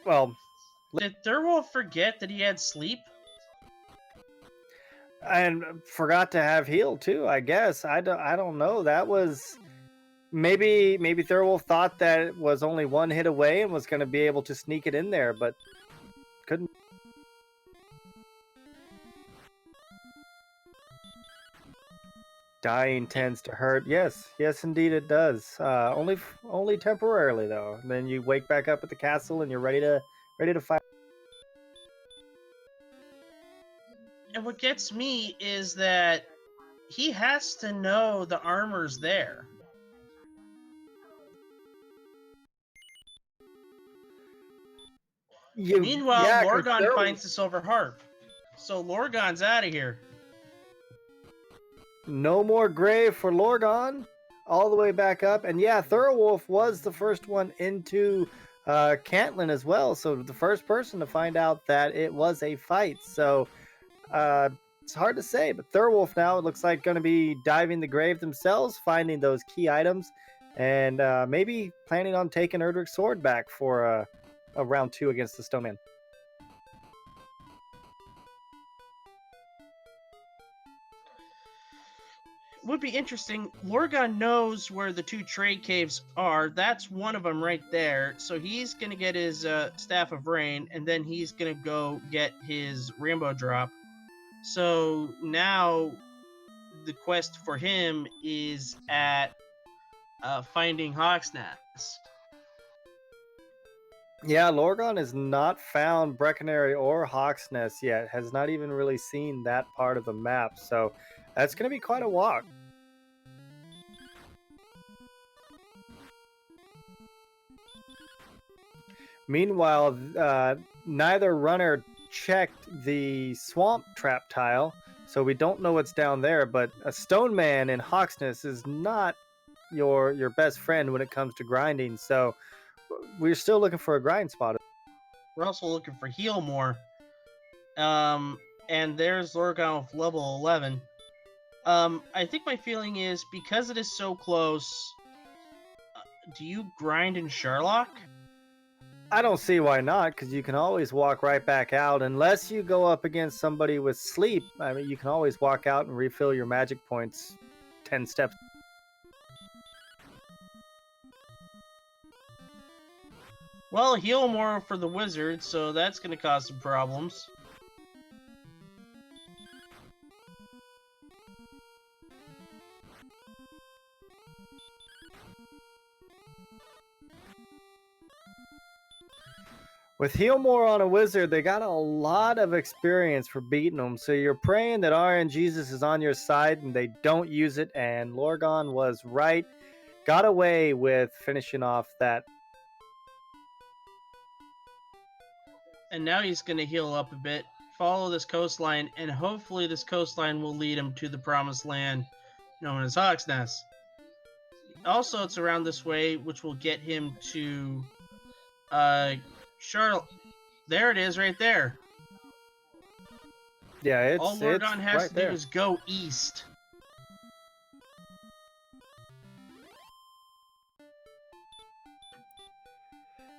S2: Well,
S1: did Thirwolf forget that he had sleep?
S2: And forgot to have heal too, I guess. I don't know. That was maybe Thirwolf thought that it was only 1 hit away and was going to be able to sneak it in there, but couldn't. Dying tends to hurt. Yes, indeed it does. Only temporarily though. Then you wake back up at the castle and you're ready to fight.
S1: And what gets me is that he has to know the armor's there. Meanwhile, Lorgon finds the silver harp. So Lorgon's out of here.
S2: No more grave for Lorgon. All the way back up. And yeah, Thirwolf was the first one into Cantlin as well. So the first person to find out that it was a fight. So it's hard to say, but Thirwolf now it looks like going to be diving the grave themselves, finding those key items, and maybe planning on taking Erdrick's sword back for a round 2 against the Stoneman.
S1: Would be interesting. Lorgon knows where the 2 trade caves are. That's one of them right there. So he's going to get his Staff of Rain, and then he's going to go get his Rainbow Drop. So now the quest for him is at finding Hawk's Nest.
S2: Yeah, Lorgon has not found Breckenary or Hawk's Nest yet. Has not even really seen that part of the map. So that's going to be quite a walk. Meanwhile, neither runner checked the swamp trap tile, so we don't know what's down there, but a Stone Man in Hawksness is not your best friend when it comes to grinding, so we're still looking for a grind spot.
S1: We're also looking for heal more. And there's Lorgon with level 11. I think my feeling is, because it is so close, do you grind in Sherlock?
S2: I don't see why not, because you can always walk right back out. Unless you go up against somebody with sleep, I mean, you can always walk out and refill your magic points 10 steps.
S1: Well, heal more for the wizard, so that's going to cause some problems.
S2: With Healmore on a wizard, they got a lot of experience for beating them, so you're praying that RNGesus is on your side and they don't use it, and Lorgon was right. Got away with finishing off that.
S1: And now he's going to heal up a bit, follow this coastline, and hopefully this coastline will lead him to the promised land known as Hawk's Nest. Also, it's around this way, which will get him to Charlotte. There it is, right there.
S2: Yeah, it's
S1: all Lorgon has
S2: right
S1: to
S2: there.
S1: do is go east.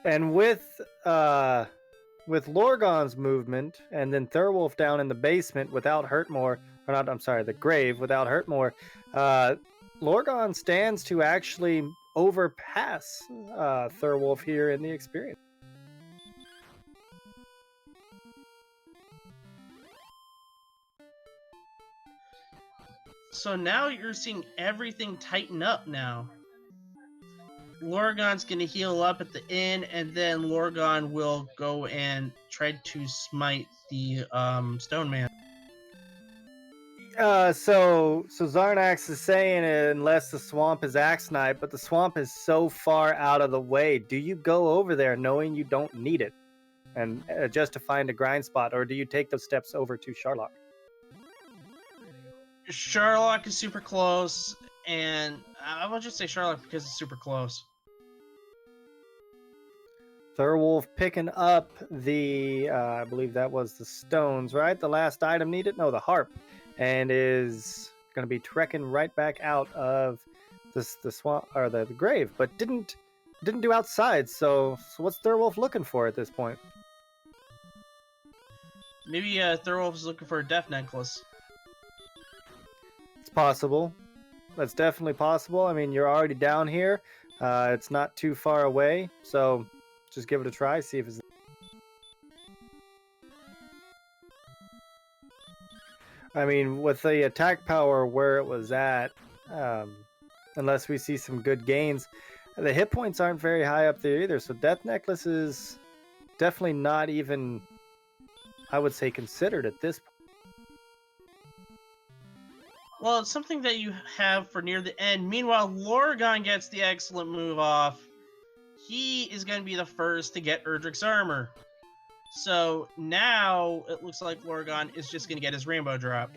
S2: And with Lorgon's movement, and then Thirwolf down in the basement without Hurtmore, or not, I'm sorry, the grave without Hurtmore, Lorgon stands to actually overpass Thirwolf here in the experience.
S1: So now you're seeing everything tighten up now. Lorgon's going to heal up at the inn, and then Lorgon will go and try to smite the Stone Man.
S2: So Zarnax is saying unless the swamp is Axnite, but the swamp is so far out of the way. Do you go over there knowing you don't need it, and just to find a grind spot, or do you take those steps over to Charlock?
S1: Charlock is super close, and I will just say Charlock because it's super close.
S2: Thirwolf picking up the, I believe that was the stones, right? The last item needed? No, the harp. And is going to be trekking right back out of the swamp, or the grave, but didn't do outside. So what's Thirwolf looking for at this point?
S1: Maybe Thirwolf is looking for a death necklace.
S2: It's possible. That's definitely possible. I mean, you're already down here. It's not too far away, so just give it a try. See if it's. I mean, with the attack power where it was at, unless we see some good gains, the hit points aren't very high up there either. So Death Necklace is definitely not even, I would say, considered at this point.
S1: Well, it's something that you have for near the end. Meanwhile, Lorgon gets the excellent move off. He is going to be the first to get Erdrick's armor. So now it looks like Lorgon is just going to get his rainbow drop.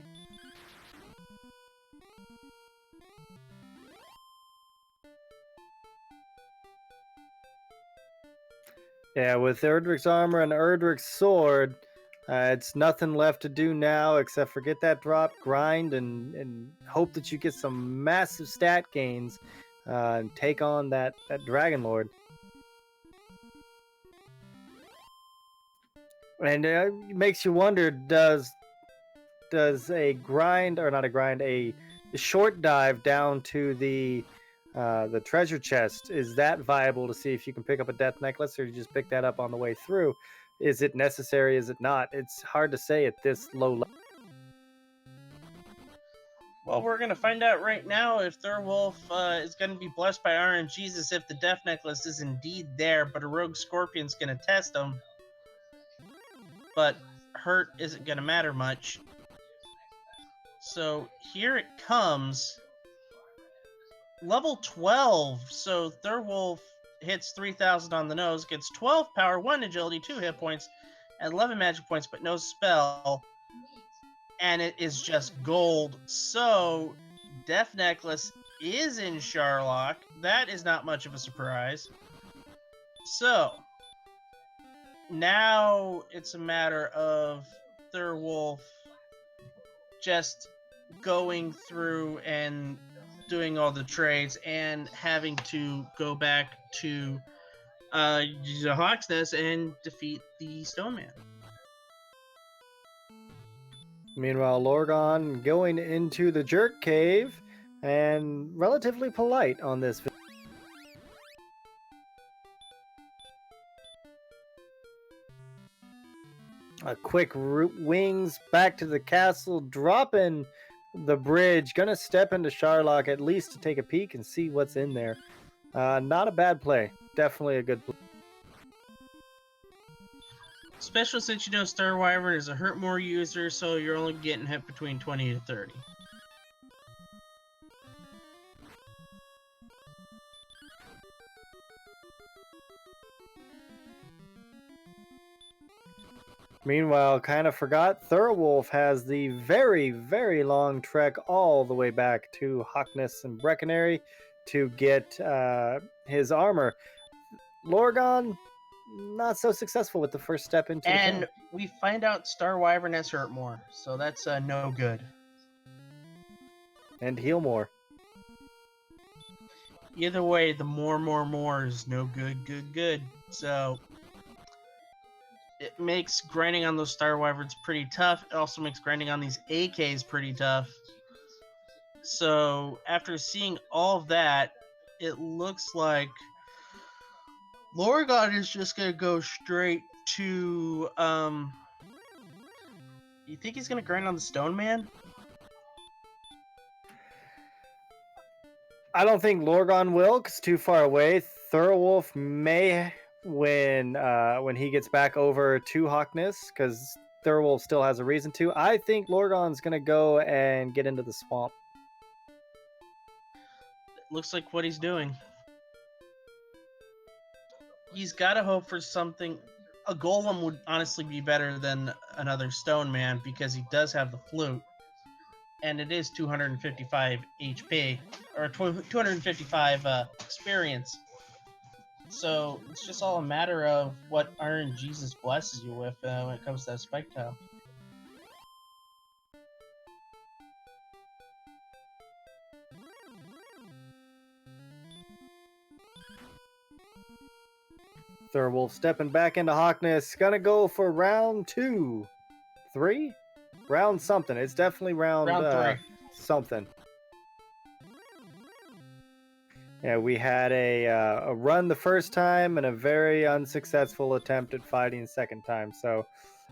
S2: Yeah, with Erdrick's armor and Erdrick's sword, it's nothing left to do now except for get that drop, grind, and hope that you get some massive stat gains and take on that Dragon Lord. And it makes you wonder, does a grind, or not a grind, a short dive down to the treasure chest, is that viable to see if you can pick up a death necklace, or you just pick that up on the way through? Is it necessary? Is it not? It's hard to say at this low level.
S1: Well, we're going to find out right now if Thirwolf is going to be blessed by RNGesus if the death necklace is indeed there, but a rogue scorpion's going to test him. But hurt isn't going to matter much. So here it comes. Level 12. So Thirwolf hits 3,000 on the nose, gets 12 power, 1 agility, 2 hit points, and 11 magic points, but no spell. And it is just gold. So Death Necklace is in Charlock. That is not much of a surprise. So now it's a matter of Thirwolf just going through and doing all the trades and having to go back to the Hawk's Nest and defeat the Stone Man.
S2: Meanwhile, Lorgon going into the Jerk Cave and relatively polite on this. A quick wings back to the castle, dropping the bridge. Gonna step into Charlock at least to take a peek and see what's in there. Not a bad play. Definitely a good play.
S1: especially since you know Star Wyvern is a hurt more user, so you're only getting hit between 20 to 30.
S2: Meanwhile, kind of forgot, Thirwolf has the very, very long trek all the way back to Hockness and Breckenary to get his armor. Lorgon, not so successful with the first step into the
S1: And
S2: town.
S1: we find out Star Wyvern has hurt more, so that's no good.
S2: And heal more.
S1: Either way, the more is no good. So it makes grinding on those Star Wyverns pretty tough. It also makes grinding on these AKs pretty tough. So after seeing all of that, it looks like Lorgon is just gonna go straight to you think he's gonna grind on the Stone Man?
S2: I don't think Lorgon will, because too far away. Thirwolf may when he gets back over to Hockness, because Thirwolf still has a reason to. I think Lorgon's gonna go and get into the swamp.
S1: Looks like what he's doing. He's gotta hope for something. A golem would honestly be better than another Stone Man because he does have the flute. And it is 255 HP, or 255 experience. So it's just all a matter of what Iron Jesus blesses you with when it comes to that spike tile.
S2: Thirwolf stepping back into Hockness. Gonna go for round 2. 3? Round something. It's definitely round
S1: 3.
S2: Something. Yeah, we had a run the first time and a very unsuccessful attempt at fighting the second time. So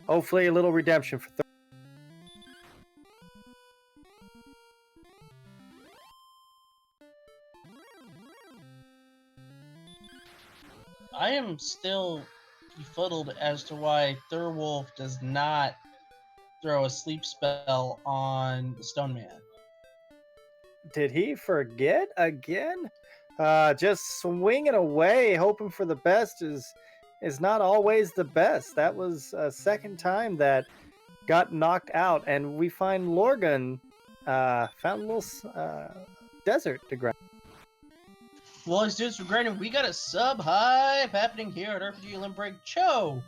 S2: hopefully a little redemption for
S1: I am still befuddled as to why Thirwolf does not throw a sleep spell on the Stone Man.
S2: Did he forget again? Just swinging away, hoping for the best is not always the best. That was a second time that got knocked out, and we find Lorgon found a little desert to grind.
S1: Well, as dudes for grinding, we got a sub hype happening here at RPG Limit Break. Cho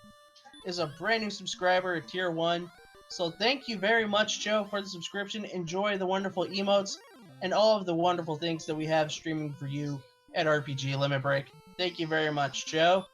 S1: is a brand new subscriber at Tier 1. So thank you very much, Cho, for the subscription. Enjoy the wonderful emotes and all of the wonderful things that we have streaming for you at RPG Limit Break. Thank you very much, Cho.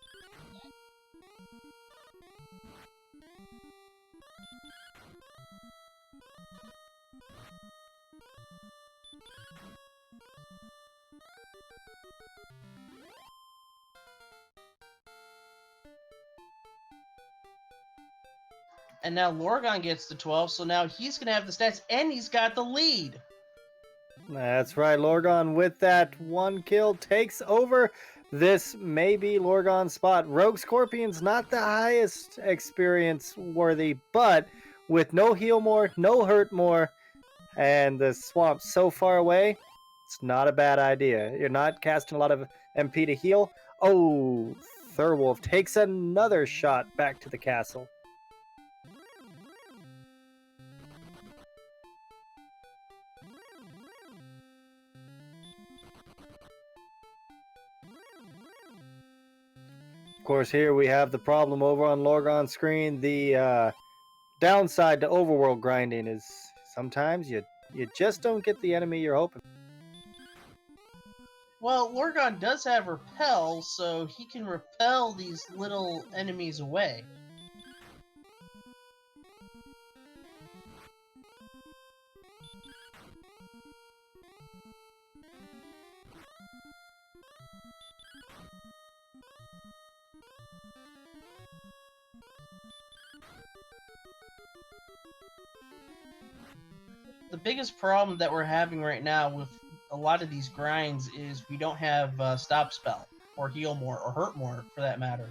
S1: And now Lorgon gets the 12, so now he's going to have the stats, and he's got the lead.
S2: That's right, Lorgon with that one kill takes over. This may be Lorgon's spot. Rogue Scorpion's not the highest experience worthy, but with no heal more, no hurt more, and the swamp so far away, it's not a bad idea. You're not casting a lot of MP to heal. Oh, Thirwolf takes another shot back to the castle. Of course, here we have the problem over on Lorgon's screen. The downside to overworld grinding is sometimes you just don't get the enemy you're hoping.
S1: Well, Lorgon does have repel, so he can repel these little enemies away. The biggest problem that we're having right now with a lot of these grinds is we don't have stop spell, or heal more, or hurt more, for that matter.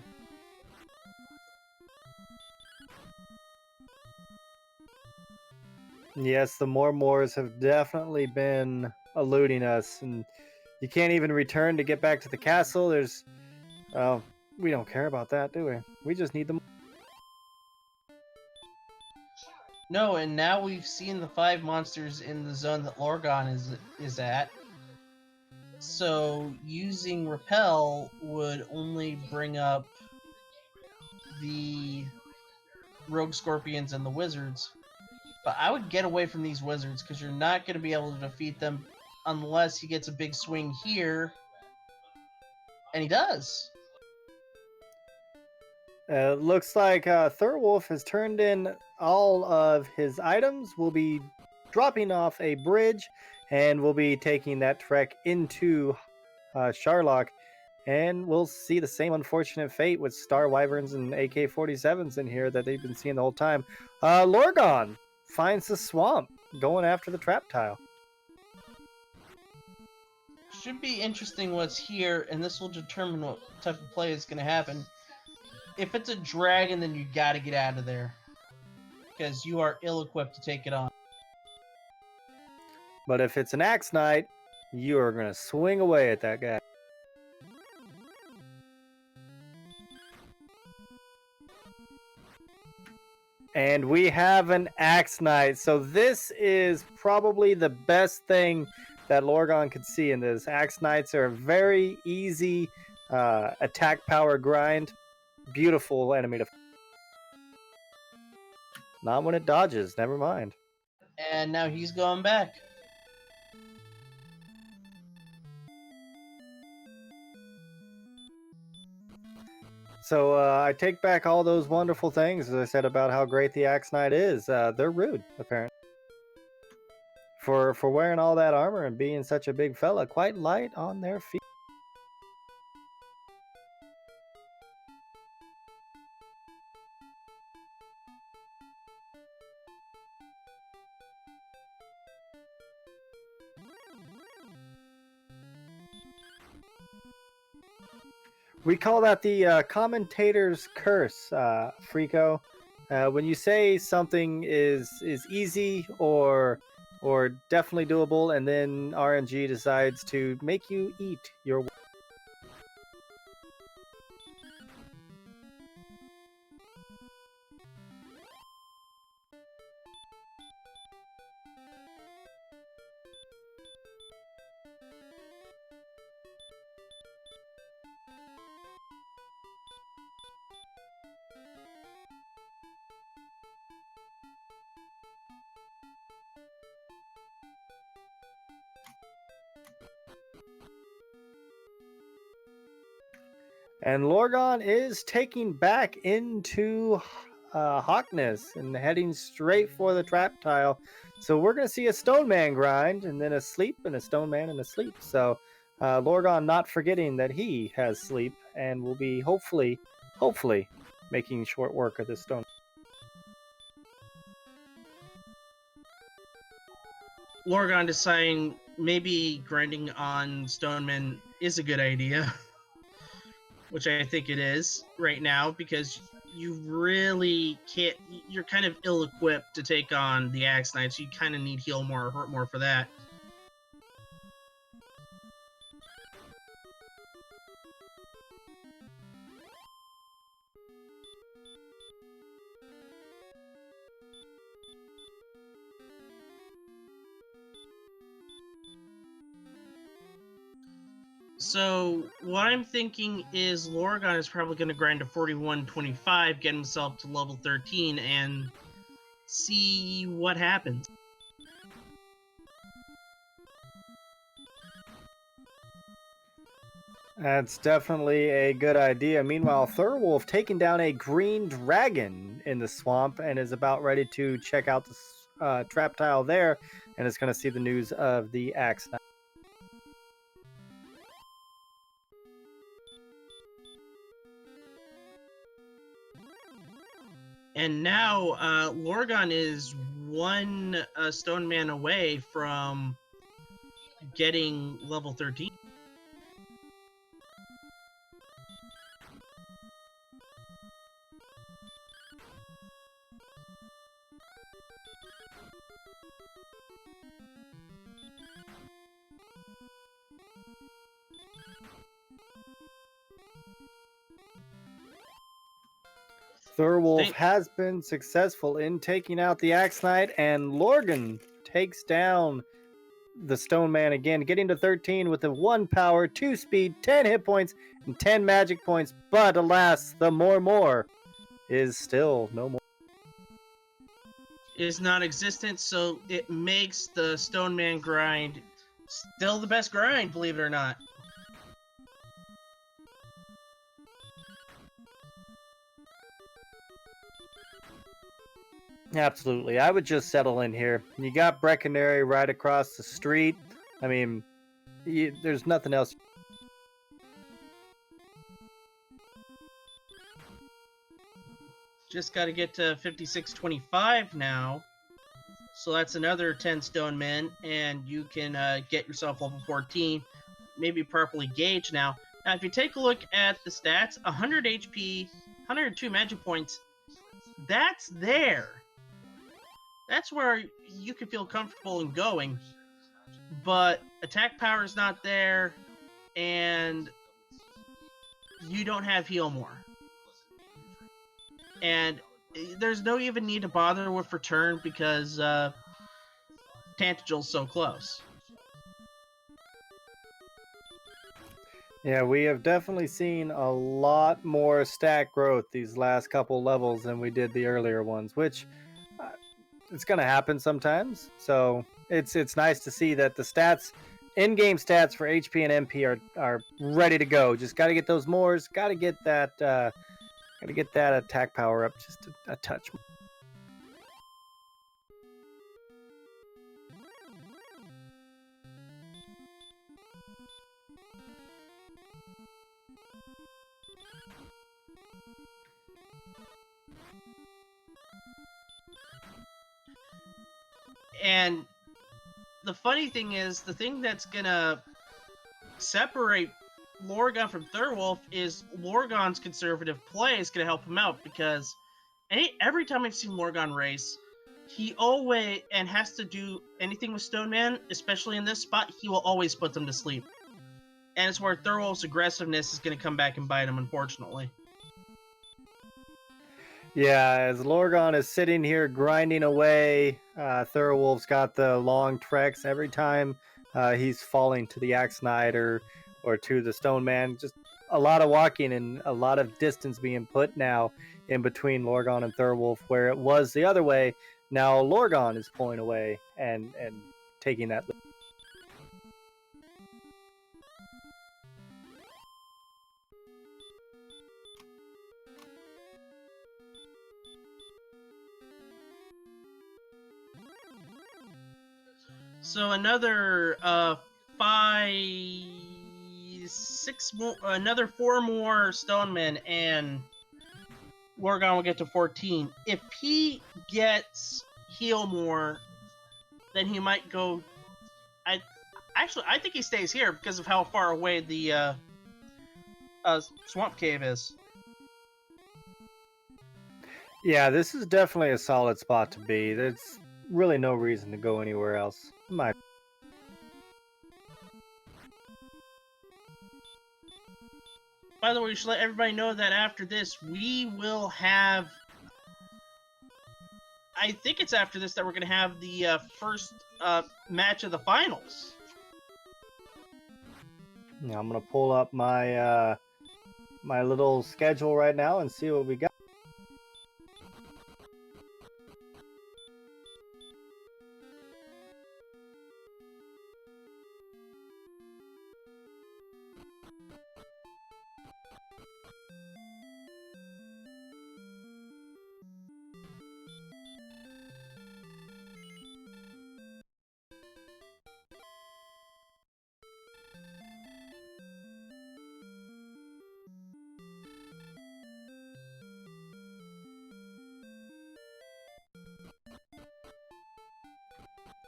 S2: Yes, the Mormors have definitely been eluding us, and you can't even return to get back to the castle. Oh, we don't care about that, do we? We just need them.
S1: No, and now we've seen the 5 monsters in the zone that Lorgon is at. So using repel would only bring up the rogue scorpions and the wizards. But I would get away from these wizards because you're not going to be able to defeat them unless he gets a big swing here. And he does.
S2: Looks like Thirwolf has turned in all of his items. We'll be dropping off a bridge, and we'll be taking that trek into Sharlock, and we'll see the same unfortunate fate with Star Wyverns and AK-47s in here that they've been seeing the whole time. Lorgon finds the swamp, going after the trap tile.
S1: Should be interesting what's here, and this will determine what type of play is going to happen. If it's a dragon, then you got to get out of there because you are ill-equipped to take it on.
S2: But if it's an Axe Knight, you are going to swing away at that guy. And we have an Axe Knight. So this is probably the best thing that Lorgon could see in this. Axe Knights are a very easy attack power grind. Beautiful enemy to... Not when it dodges, never mind.
S1: And now he's going back.
S2: So I take back all those wonderful things, as I said, about how great the Axe Knight is. They're rude, apparently. For wearing all that armor and being such a big fella, quite light on their feet. We call that the commentator's curse, Frico. When you say something is easy or definitely doable, and then RNG decides to make you eat your... And Lorgon is taking back into Hawkness and heading straight for the trap tile. So we're going to see a Stone Man grind, and then a sleep, and a Stone Man, and a sleep. So Lorgon not forgetting that he has sleep, and will be hopefully making short work of this Stone.
S1: Lorgon deciding maybe grinding on Stoneman is a good idea. Which I think it is right now, because you really can't... You're kind of ill-equipped to take on the Axe Knights. You kind of need heal more or hurt more for that. So what I'm thinking is Lorgon is probably going to grind to 41.25, get himself to level 13, and see what happens.
S2: That's definitely a good idea. Meanwhile, Thirwolf taking down a green dragon in the swamp and is about ready to check out the trap tile there, and is going to see the news of the Axe Knight.
S1: And now Lorgon is one Stone Man away from getting level 13.
S2: Thirwolf has been successful in taking out the Axe Knight, and Lorgon takes down the Stone Man again, getting to 13 with a 1 power, 2 speed, 10 hit points, and 10 magic points. But alas, the more is still no more.
S1: Is non-existent, so it makes the Stone Man grind still the best grind, believe it or not.
S2: Absolutely. I would just settle in here. You got Breckenary right across the street. I mean, there's nothing else.
S1: Just got to get to 5625 now. So that's another 10 stone men, and you can get yourself level 14. Maybe properly gauge now. Now, if you take a look at the stats, 100 HP, 102 magic points, that's there. That's where you can feel comfortable in going. But attack power is not there, and you don't have heal more. And there's no even need to bother with return because Tantagil's so close.
S2: Yeah, we have definitely seen a lot more stat growth these last couple levels than we did the earlier ones, which it's going to happen sometimes. So it's nice to see that the stats, in-game stats for HP and MP are ready to go. Just got to get those mores, got to get that attack power up just a touch more.
S1: And the funny thing is, the thing that's gonna separate Lorgon from Thirwolf is Lorgon's conservative play is gonna help him out, because every time I've seen Lorgon race, he always and has to do anything with Stone Man, especially in this spot, he will always put them to sleep. And it's where Thirwolf's aggressiveness is gonna come back and bite him, unfortunately.
S2: Yeah, as Lorgon is sitting here grinding away, Thirwolf's got the long treks every time he's falling to the Axe Knight or to the Stone Man. Just a lot of walking and a lot of distance being put now in between Lorgon and Thirwolf, where it was the other way. Now Lorgon is pulling away and taking that lead.
S1: So another another 4 more Stonemen, and Lorgon will get to 14. If he gets heal more, then he might go. I think he stays here because of how far away the swamp cave is.
S2: Yeah, this is definitely a solid spot to be. There's really no reason to go anywhere else. By
S1: the way, we should let everybody know that after this, we will have... I think it's after this that we're going to have the first match of the finals.
S2: Yeah, I'm going to pull up my my little schedule right now and see what we got.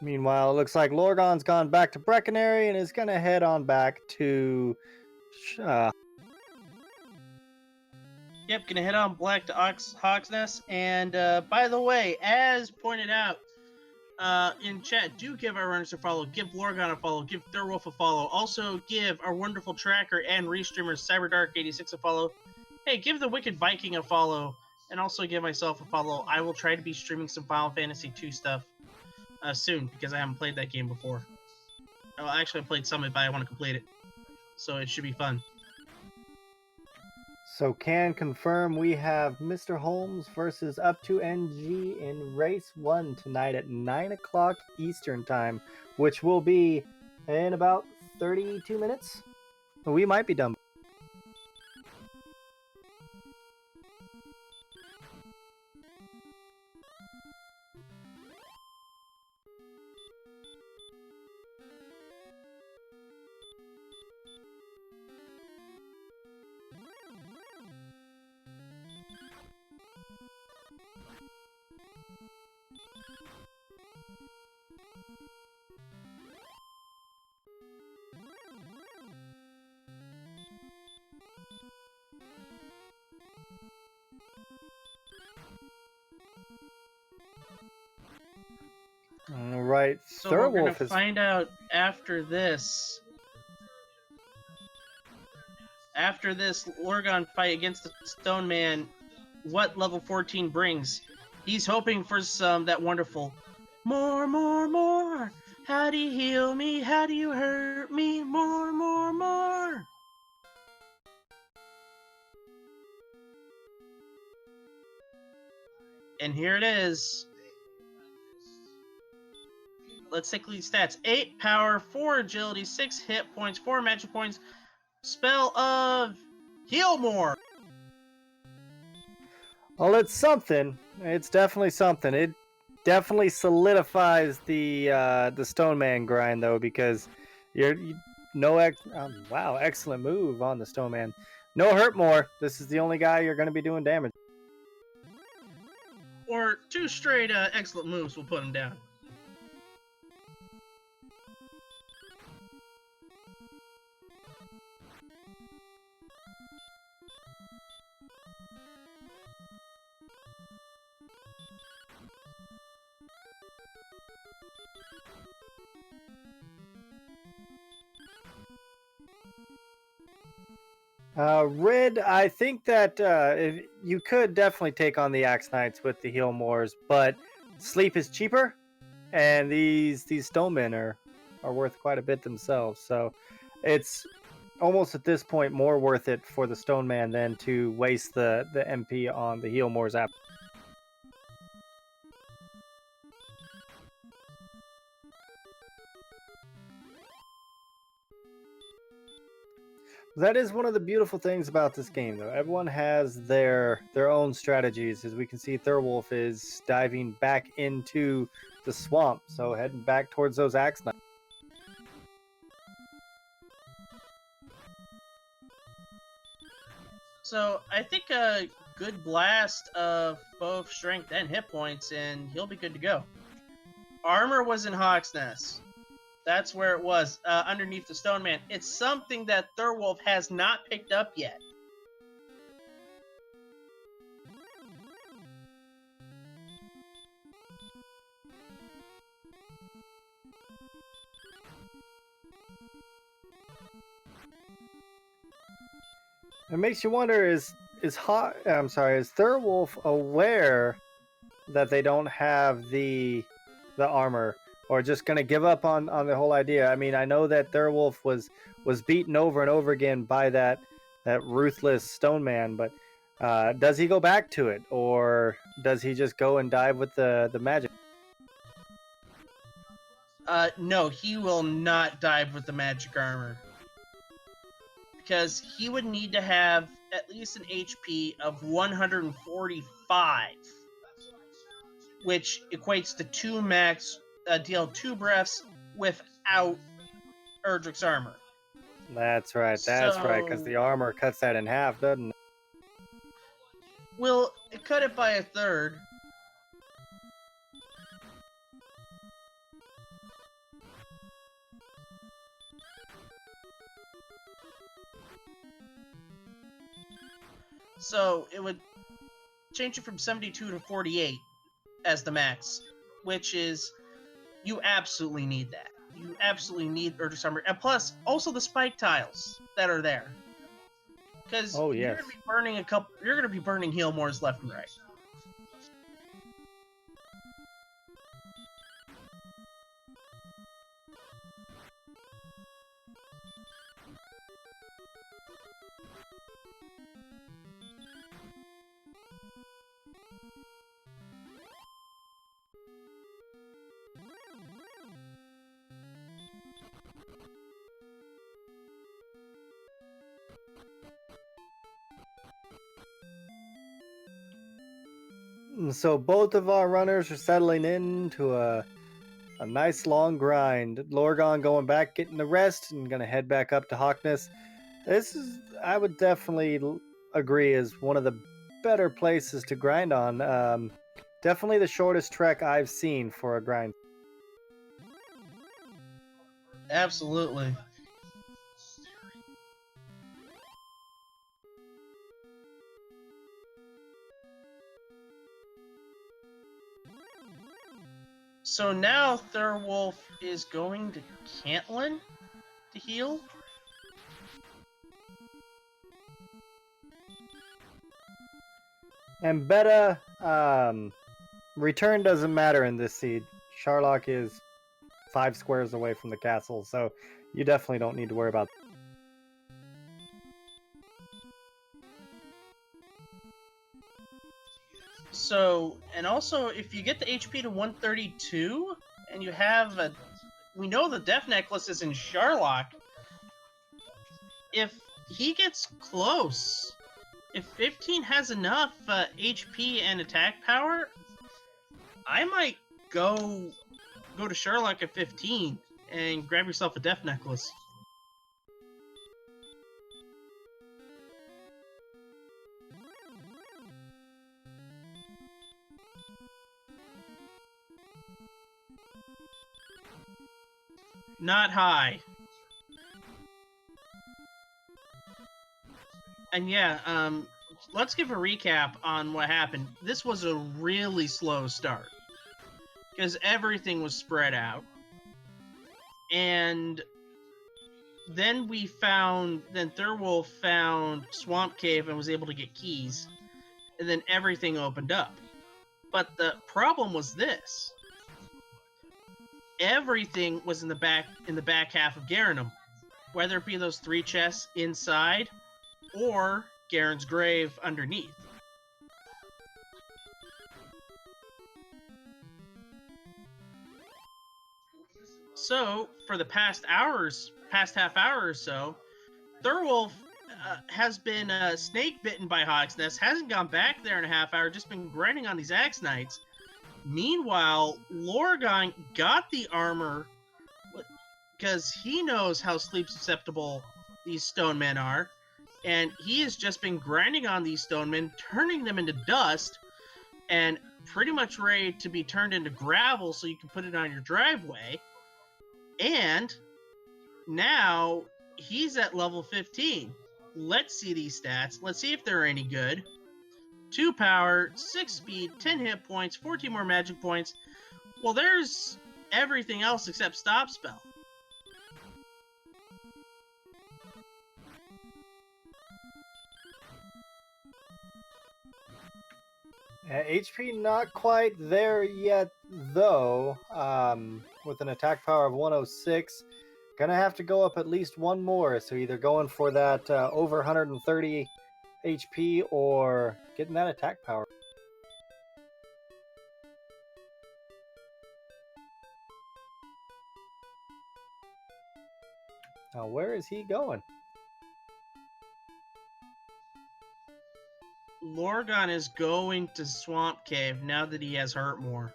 S2: Meanwhile, it looks like Lorgon's gone back to Breckenary and is going to head on back to...
S1: Yep, gonna head on back to Hawksnest. And by the way, as pointed out, in chat, do give our runners a follow, give Lorgon a follow, give Thirwolf a follow. Also, give our wonderful tracker and restreamer CyberDark86 a follow. Hey, give the Wicked Viking a follow, and also give myself a follow. I will try to be streaming some Final Fantasy II stuff soon, because I haven't played that game before. Well, actually, I played some of it, but I want to complete it. So it should be fun.
S2: So can confirm we have Mr. Holmes versus Up to NG in race 1 tonight at 9 o'clock Eastern time, which will be in about 32 minutes. We might be done. All right,
S1: so we're gonna
S2: Thirwolf is
S1: find out after this. After this Lorgon fight against the Stone Man, what level 14 brings. He's hoping for some that wonderful more, more, more. How do you heal me? How do you hurt me? More, more, more. And here it is. Let's take these stats. 8 power, 4 agility, 6 hit points, 4 magic points. Spell of Heal More.
S2: well, it's something. It's definitely something. It definitely solidifies the Stone Man grind though, because wow, excellent move on the Stone Man. No hurt more. This is the only guy you're going to be doing damage.
S1: Or 2 straight excellent moves will put him down.
S2: Rid, I think that you could definitely take on the Axe Knights with the Heal Mores, but sleep is cheaper, and these Stonemen are worth quite a bit themselves. So it's almost at this point more worth it for the Stone Man than to waste the MP on the Heal Mores app. That is one of the beautiful things about this game, though. Everyone has their own strategies. As we can see, Thirwolf is diving back into the swamp, so heading back towards those Axe Knights.
S1: So I think a good blast of both strength and hit points, and he'll be good to go. Armor was in Hawk's Nest. That's where it was, underneath the Stone Man. It's something that Thirwolf has not picked up yet.
S2: It makes you wonder: is Thirwolf aware that they don't have the armor, or just going to give up on the whole idea? I mean, I know that Thirwolf was beaten over and over again by that ruthless Stone Man, but does he go back to it, or does he just go and dive with the magic?
S1: No, he will not dive with the magic armor. Because he would need to have at least an HP of 145, which equates to 2 max, deal 2 breaths without Erdrick's armor.
S2: That's right, because the armor cuts that in half, doesn't it?
S1: Well, it cut it by a third. So it would change it from 72 to 48 as the max, which is You absolutely need that. You absolutely need Urge Summer, and plus also the spike tiles that are there. Because
S2: Oh,
S1: you're
S2: yes.
S1: gonna be burning a couple. You're gonna be burning Healmores left and right.
S2: So both of our runners are settling into a nice long grind. Lorgon going back, getting the rest, and gonna head back up to Hawkness. This is, I would definitely agree, is one of the better places to grind on. Definitely the shortest trek I've seen for a grind.
S1: Absolutely. So now Thirwolf is going to Cantlin to heal.
S2: And Beta, return doesn't matter in this seed. Sharlock is 5 squares away from the castle, so you definitely don't need to worry about.
S1: So, and also, if you get the HP to 132, and you have a, we know the Death Necklace is in Sharlock. If he gets close, if 15 has enough HP and attack power, I might go to Sherlock at 15 and grab yourself a Death Necklace. Not high. And yeah, let's give a recap on what happened. This was a really slow start because everything was spread out. And then Thirwolf found Swamp Cave and was able to get keys. And then everything opened up. But the problem was this. Everything was in the back half of Garanum. Whether it be those 3 chests inside or Garen's grave underneath. So, for the past half hour or so, Thirwolf has been snake bitten by Hawk's Nest, hasn't gone back there in a half hour, just been grinding on these Axe Knights. Meanwhile, Lorgon got the armor because he knows how sleep susceptible these stone men are, and he has just been grinding on these stone men, turning them into dust, and pretty much ready to be turned into gravel so you can put it on your driveway. And now he's at level 15. Let's see these stats. Let's see if they're any good. 2 power, 6 speed, 10 hit points, 14 more magic points. Well, there's everything else except stop spell.
S2: HP not quite there yet, though. With an attack power of 106, gonna have to go up at least one more. So either going for that over 130 HP or getting that attack power. Now, where is he going?
S1: Lorgon is going to Swamp Cave now that he has hurt more.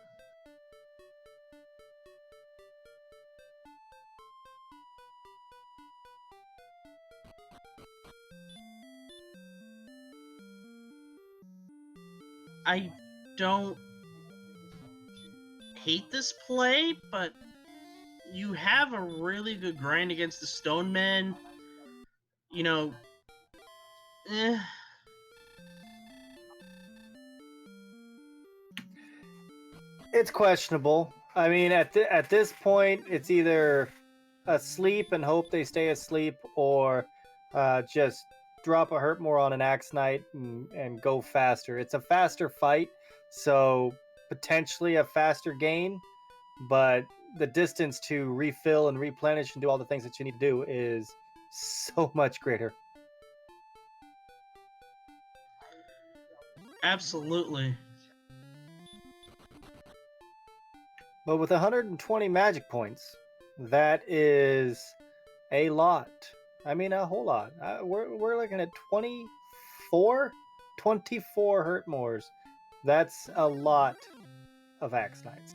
S1: I don't hate this play, but you have a really good grind against the stone men. You know,
S2: It's questionable. I mean, at this point, it's either asleep and hope they stay asleep, or just drop a hurt more on an Axe Knight and go faster. It's a faster fight, so potentially a faster gain, but the distance to refill and replenish and do all the things that you need to do is so much greater.
S1: Absolutely.
S2: But with 120 magic points, that is a lot. I mean, a whole lot. We're looking at 24 hurt mores. That's a lot of Axe Knights.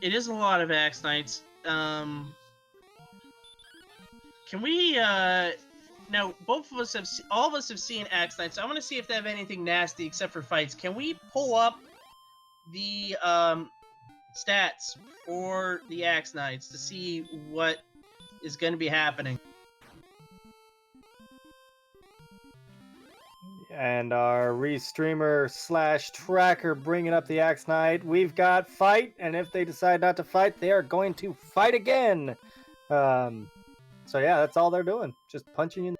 S1: It is a lot of Axe Knights. Can we, now, both of us have, all of us have seen Axe Knights. So I want to see if they have anything nasty except for fights. Can we pull up the, stats for the Axe Knights to see what is going to be happening?
S2: And our restreamer / tracker bringing up the Axe Knight. We've got fight, and if they decide not to fight, they are going to fight again. So yeah, that's all they're doing, just punching you.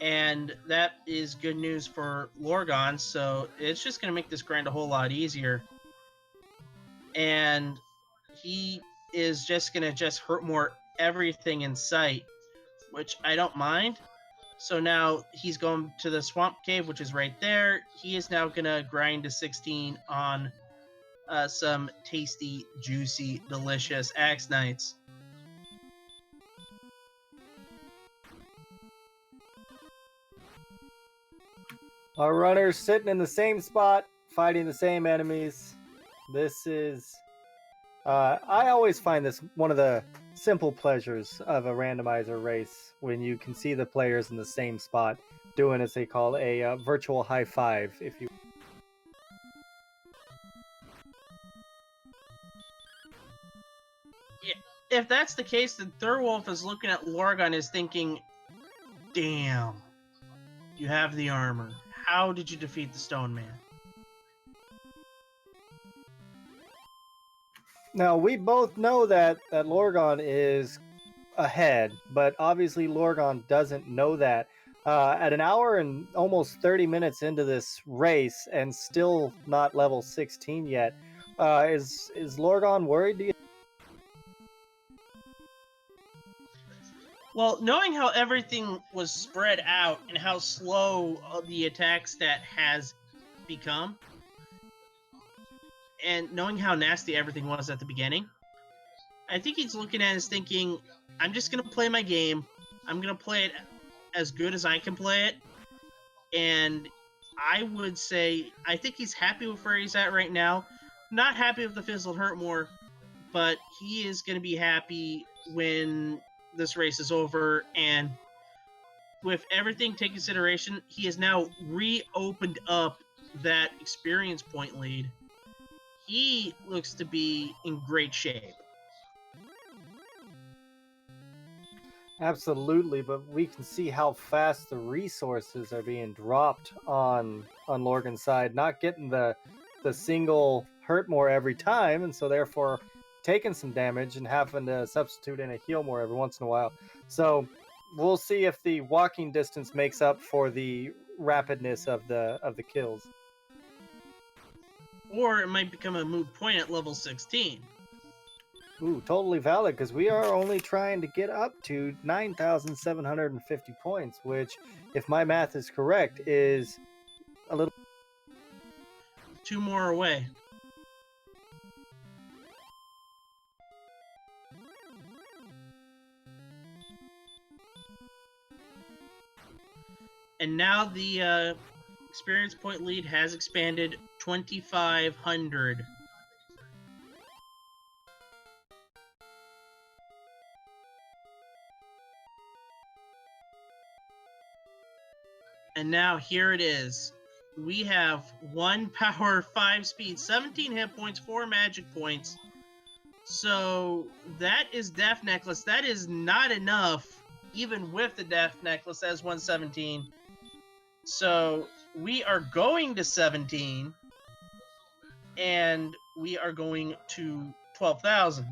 S1: And that is good news for Lorgon, so it's just going to make this grind a whole lot easier. And he is just going to hurt more everything in sight, which I don't mind. So now he's going to the Swamp Cave, which is right there. He is now going to grind to 16 on some tasty, juicy, delicious Axe Knights.
S2: Our runners sitting in the same spot, fighting the same enemies. This is... I always find this one of the simple pleasures of a randomizer race, when you can see the players in the same spot doing, as they call, a virtual high five, if you...
S1: Yeah, if that's the case, then Thirwolf is looking at Lorgon is thinking, damn, you have the armor. How did you defeat the Stone Man?
S2: Now, we both know that Lorgon is ahead, but obviously Lorgon doesn't know that. At an hour and almost 30 minutes into this race, and still not level 16 yet, is Lorgon worried? Do you...
S1: Well, knowing how everything was spread out and how slow the attack stat has become, and knowing how nasty everything was at the beginning, I think he's looking at it as thinking, I'm just going to play my game. I'm going to play it as good as I can play it. And I would say, I think he's happy with where he's at right now. Not happy with the Fizzled Hurt more, but he is going to be happy when this race is over. And with everything taken consideration, he has now reopened up that experience point lead. He looks to be in great shape.
S2: Absolutely, but we can see how fast the resources are being dropped on Lorgan's side, not getting the single hurt more every time, and so therefore taking some damage and having to substitute in a heal more every once in a while. So we'll see if the walking distance makes up for the rapidness of the kills.
S1: Or it might become a moot point at level 16.
S2: Ooh, totally valid, because we are only trying to get up to 9,750 points, which, if my math is correct, is a little...
S1: 2 more away. And now the experience point lead has expanded 2,500. And now here it is. We have 1 power, 5 speed, 17 hit points, 4 magic points. So that is Death Necklace. That is not enough, even with the Death Necklace as 117. So we are going to 17. and we are going to 12,000.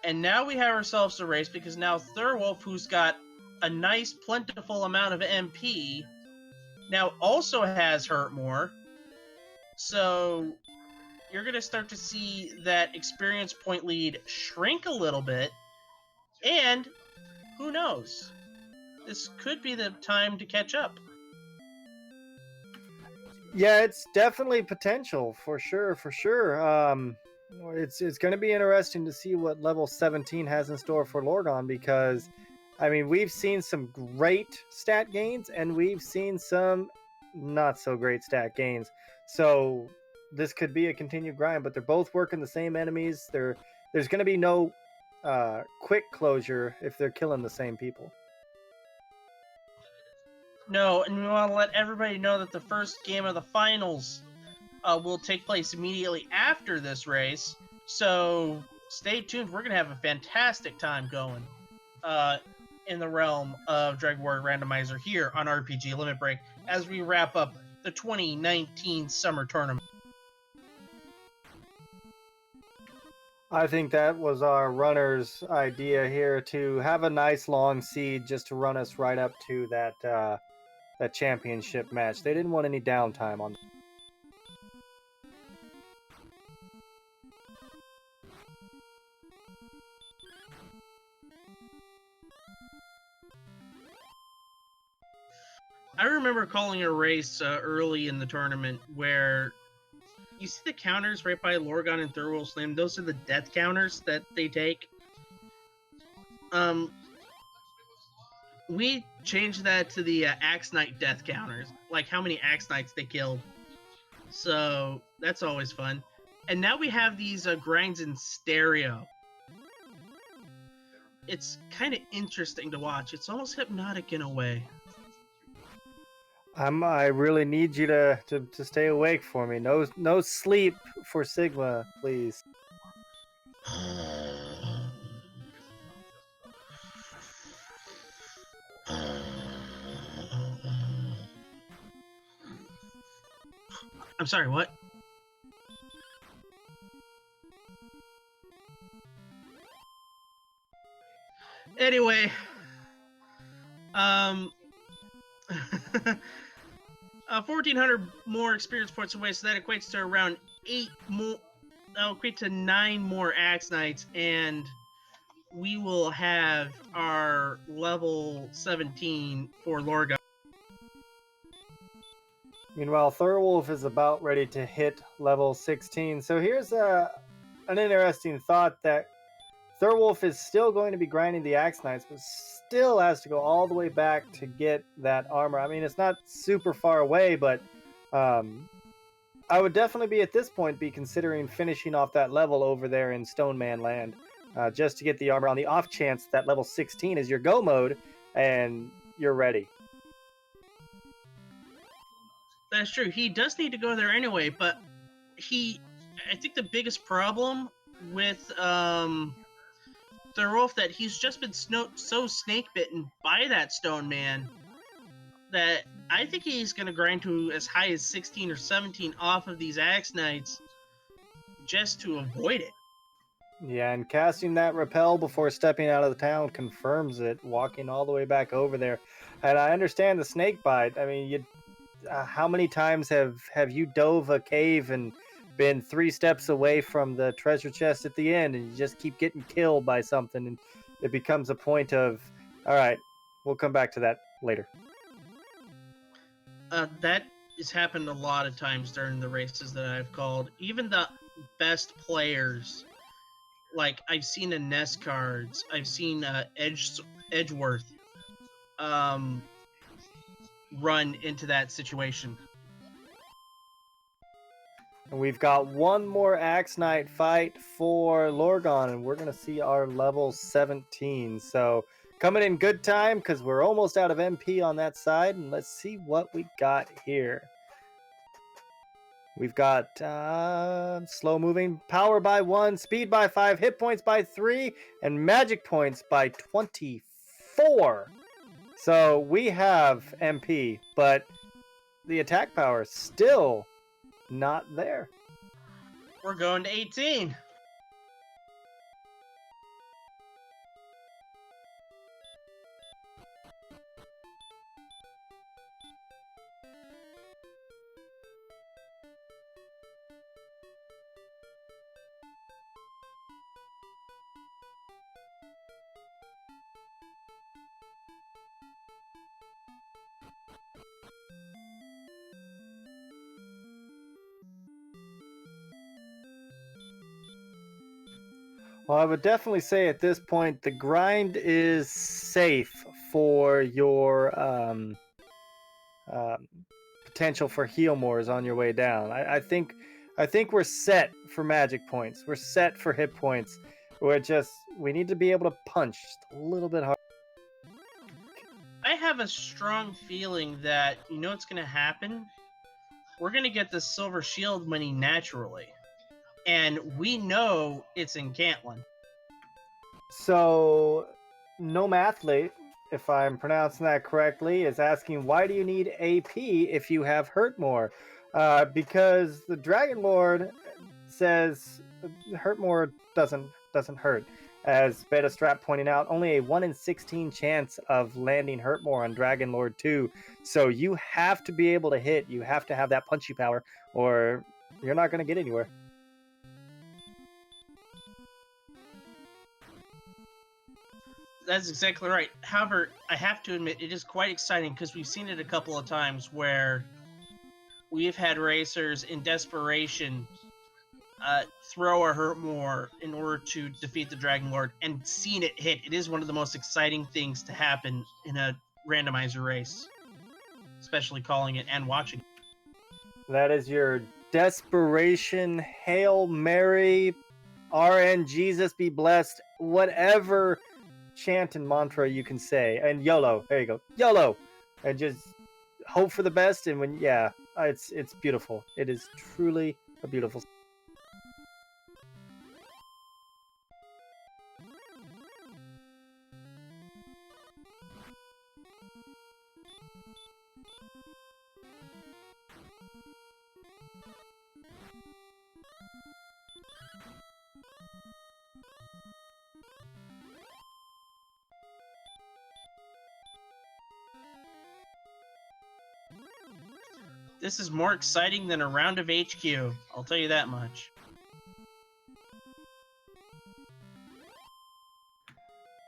S1: And now we have ourselves a race because now Thirwolf, who's got a nice plentiful amount of MP, now also has hurt more. So you're going to start to see that experience point lead shrink a little bit. And who knows? This could be the time to catch up.
S2: Yeah, it's definitely potential for sure. It's going to be interesting to see what level 17 has in store for Lorgon, because I mean, we've seen some great stat gains and we've seen some not so great stat gains. So this could be a continued grind, but they're both working the same enemies. There's going to be no quick closure if they're killing the same people.
S1: No, and we want to let everybody know that the first game of the finals will take place immediately after this race. So stay tuned. We're going to have a fantastic time going in the realm of Dragon Warrior Randomizer here on RPG Limit Break as we wrap up the 2019 Summer Tournament.
S2: I think that was our runner's idea here, to have a nice long seed just to run us right up to that championship match. They didn't want any downtime on.
S1: I remember calling a race early in the tournament where you see the counters right by Lorgon and Thirwolf's name. Those are the death counters that they take. We changed that to the Axe Knight death counters, like how many Axe Knights they killed. So that's always fun. And now we have these grinds in stereo. It's kind of interesting to watch. It's almost hypnotic in a way.
S2: I really need you to stay awake for me. No sleep for Sigma, please.
S1: I'm sorry, what? Anyway, 1,400 more experience points away, so that equates to around 8 more. That'll equate to 9 more Axe Knights, and we will have our level 17 for Lorgon.
S2: Meanwhile, Thirwolf is about ready to hit level 16. So here's an interesting thought, that Thirwolf is still going to be grinding the Axe Knights, but still has to go all the way back to get that armor. I mean, it's not super far away, but I would definitely be at this point be considering finishing off that level over there in Stone Man Land, just to get the armor on the off chance that level 16 is your go mode and you're ready.
S1: That's true. He does need to go there anyway, but I think the biggest problem with Thirwolf, that he's just been so snake bitten by that Stone Man that I think he's going to grind to as high as 16 or 17 off of these Axe Knights just to avoid it.
S2: Yeah, and casting that repel before stepping out of the town confirms it, walking all the way back over there. And I understand the snake bite. I mean, how many times have you dove a cave and been 3 steps away from the treasure chest at the end, and you just keep getting killed by something, and it becomes a point of, all right, we'll come back to that later.
S1: That has happened a lot of times during the races that I've called. Even the best players, like I've seen in Nest Cards, I've seen Edgeworth run into that situation.
S2: And we've got one more Axe Knight fight for Lorgon, and we're going to see our level 17. So coming in good time, because we're almost out of MP on that side, and let's see what we got here. We've got slow moving, power by 1, speed by 5, hit points by 3, and magic points by 24. So we have MP, but the attack power is still not there.
S1: We're going to 18.
S2: Well, I would definitely say at this point the grind is safe for your potential for heal mores on your way down. I think we're set for magic points. We're set for hit points. We need to be able to punch just a little bit harder.
S1: I have a strong feeling that you know what's going to happen. We're going to get the silver shield money naturally, and we know it's in Cantlin.
S2: So, No Mathlete, if I'm pronouncing that correctly, is asking why do you need AP if you have hurt more? Because the Dragon Lord says hurt more doesn't hurt. As Beta Strap pointing out, only a 1 in 16 chance of landing hurt more on Dragon Lord 2. So you have to be able to hit. You have to have that punchy power, or you're not going to get anywhere.
S1: That's exactly right. However, I have to admit, it is quite exciting because we've seen it a couple of times where we've had racers in desperation throw or hurt more in order to defeat the Dragon Lord, and seen it hit. It is one of the most exciting things to happen in a randomizer race, especially calling it and watching it.
S2: That is your desperation, Hail Mary, RN Jesus be blessed, whatever chant and mantra you can say. And YOLO, there you go, YOLO, and just hope for the best. And when it's beautiful. It is truly a beautiful.
S1: This is more exciting than a round of HQ, I'll tell you that much.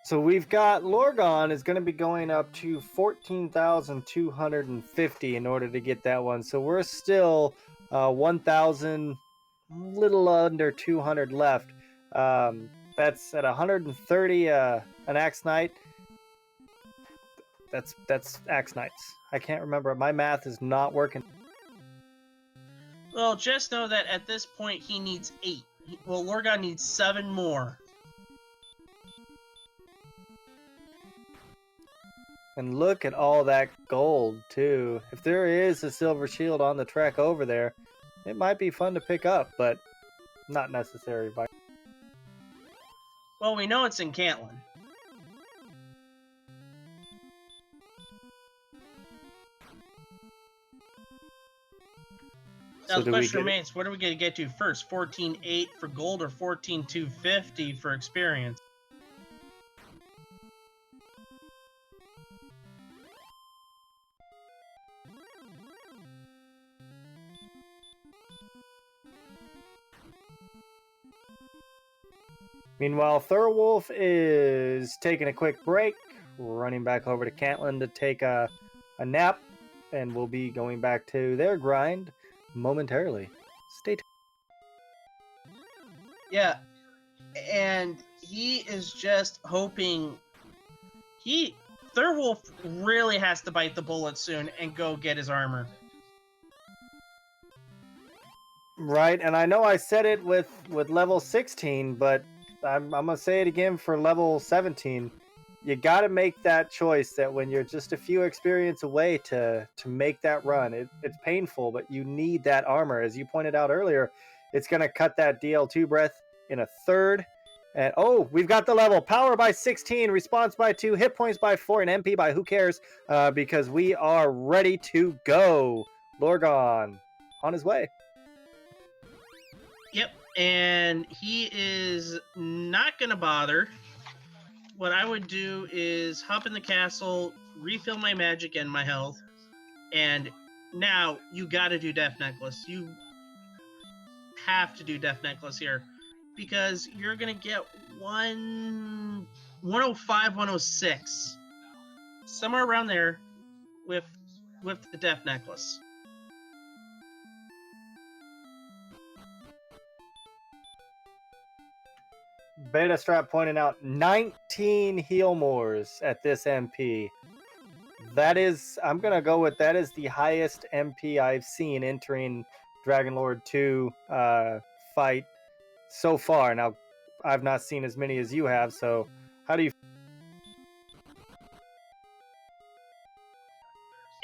S2: So we've got Lorgon is going to be going up to 14,250 in order to get that one. So we're still 1,000, little under 200 left. That's at 130 an Axe Knight. That's Axe Knights. I can't remember. My math is not working.
S1: Well, just know that at this point he needs 8. Well, Lorgon needs 7 more.
S2: And look at all that gold, too. If there is a silver shield on the trek over there, it might be fun to pick up, but not necessary.
S1: Well, we know it's in Cantlin. Now the question remains, what are we going to get to first? 14.8 for gold or 14.250 for experience?
S2: Meanwhile, Thirwolf is taking a quick break, running back over to Cantlin to take a nap, and we'll be going back to their grind momentarily. Stay tuned.
S1: Yeah, and he is just hoping. Thirwolf really has to bite the bullet soon and go get his armor.
S2: Right, and I know I said it with level 16, but I'm gonna say it again for level 17. you got to make that choice that when you're just a few experience away to make that run, it's painful, but you need that armor. As you pointed out earlier, it's going to cut that DL2 breath in a third. And oh, we've got the level. Power by 16, response by 2, hit points by 4, and MP by who cares, because we are ready to go. Lorgon on his way.
S1: Yep, and he is not going to bother. What I would do is hop in the castle, refill my magic and my health, and now you got to do Death Necklace. You have to do Death Necklace here, because you're going to get 105, 106, somewhere around there with the Death Necklace.
S2: Beta Strap pointing out 19 heal mores at this MP. That is, I'm going to go with that is the highest MP I've seen entering Dragon Lord 2 fight so far. Now, I've not seen as many as you have, so how do you...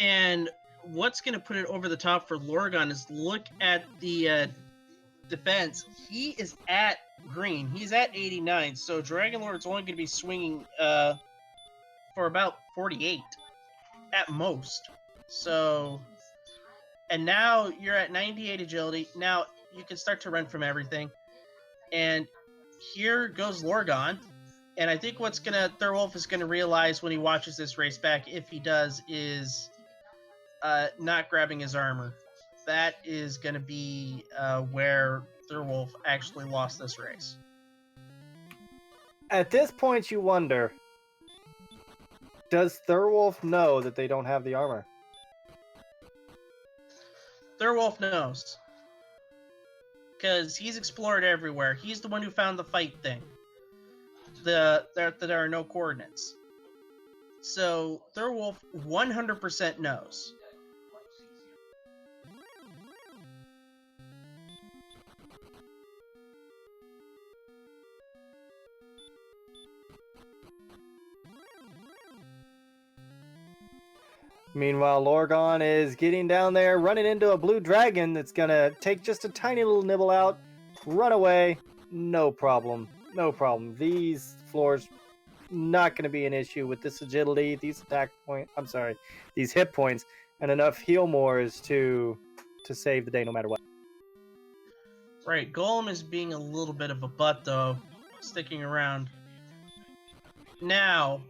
S1: And what's going to put it over the top for Lorgon is look at the defense. He is at green. He's at 89, so Dragon Lord's only going to be swinging for about 48 at most. So, and now you're at 98 agility. Now you can start to run from everything. And here goes Lorgon. And I think what's Thirwolf is gonna realize when he watches this race back, if he does, is not grabbing his armor. That is gonna be where Thirwolf actually lost this race.
S2: At this point, you wonder, does Thirwolf know that they don't have the armor?
S1: Thirwolf knows. Because he's explored everywhere. He's the one who found the fight thing. There are no coordinates. So Thirwolf 100% knows.
S2: Meanwhile, Lorgon is getting down there, running into a blue dragon that's going to take just a tiny little nibble out, run away, no problem, no problem. These floors, not going to be an issue with this agility, these these hit points, and enough heal mores to save the day no matter what.
S1: Right, Golem is being a little bit of a butt, though, sticking around. Now,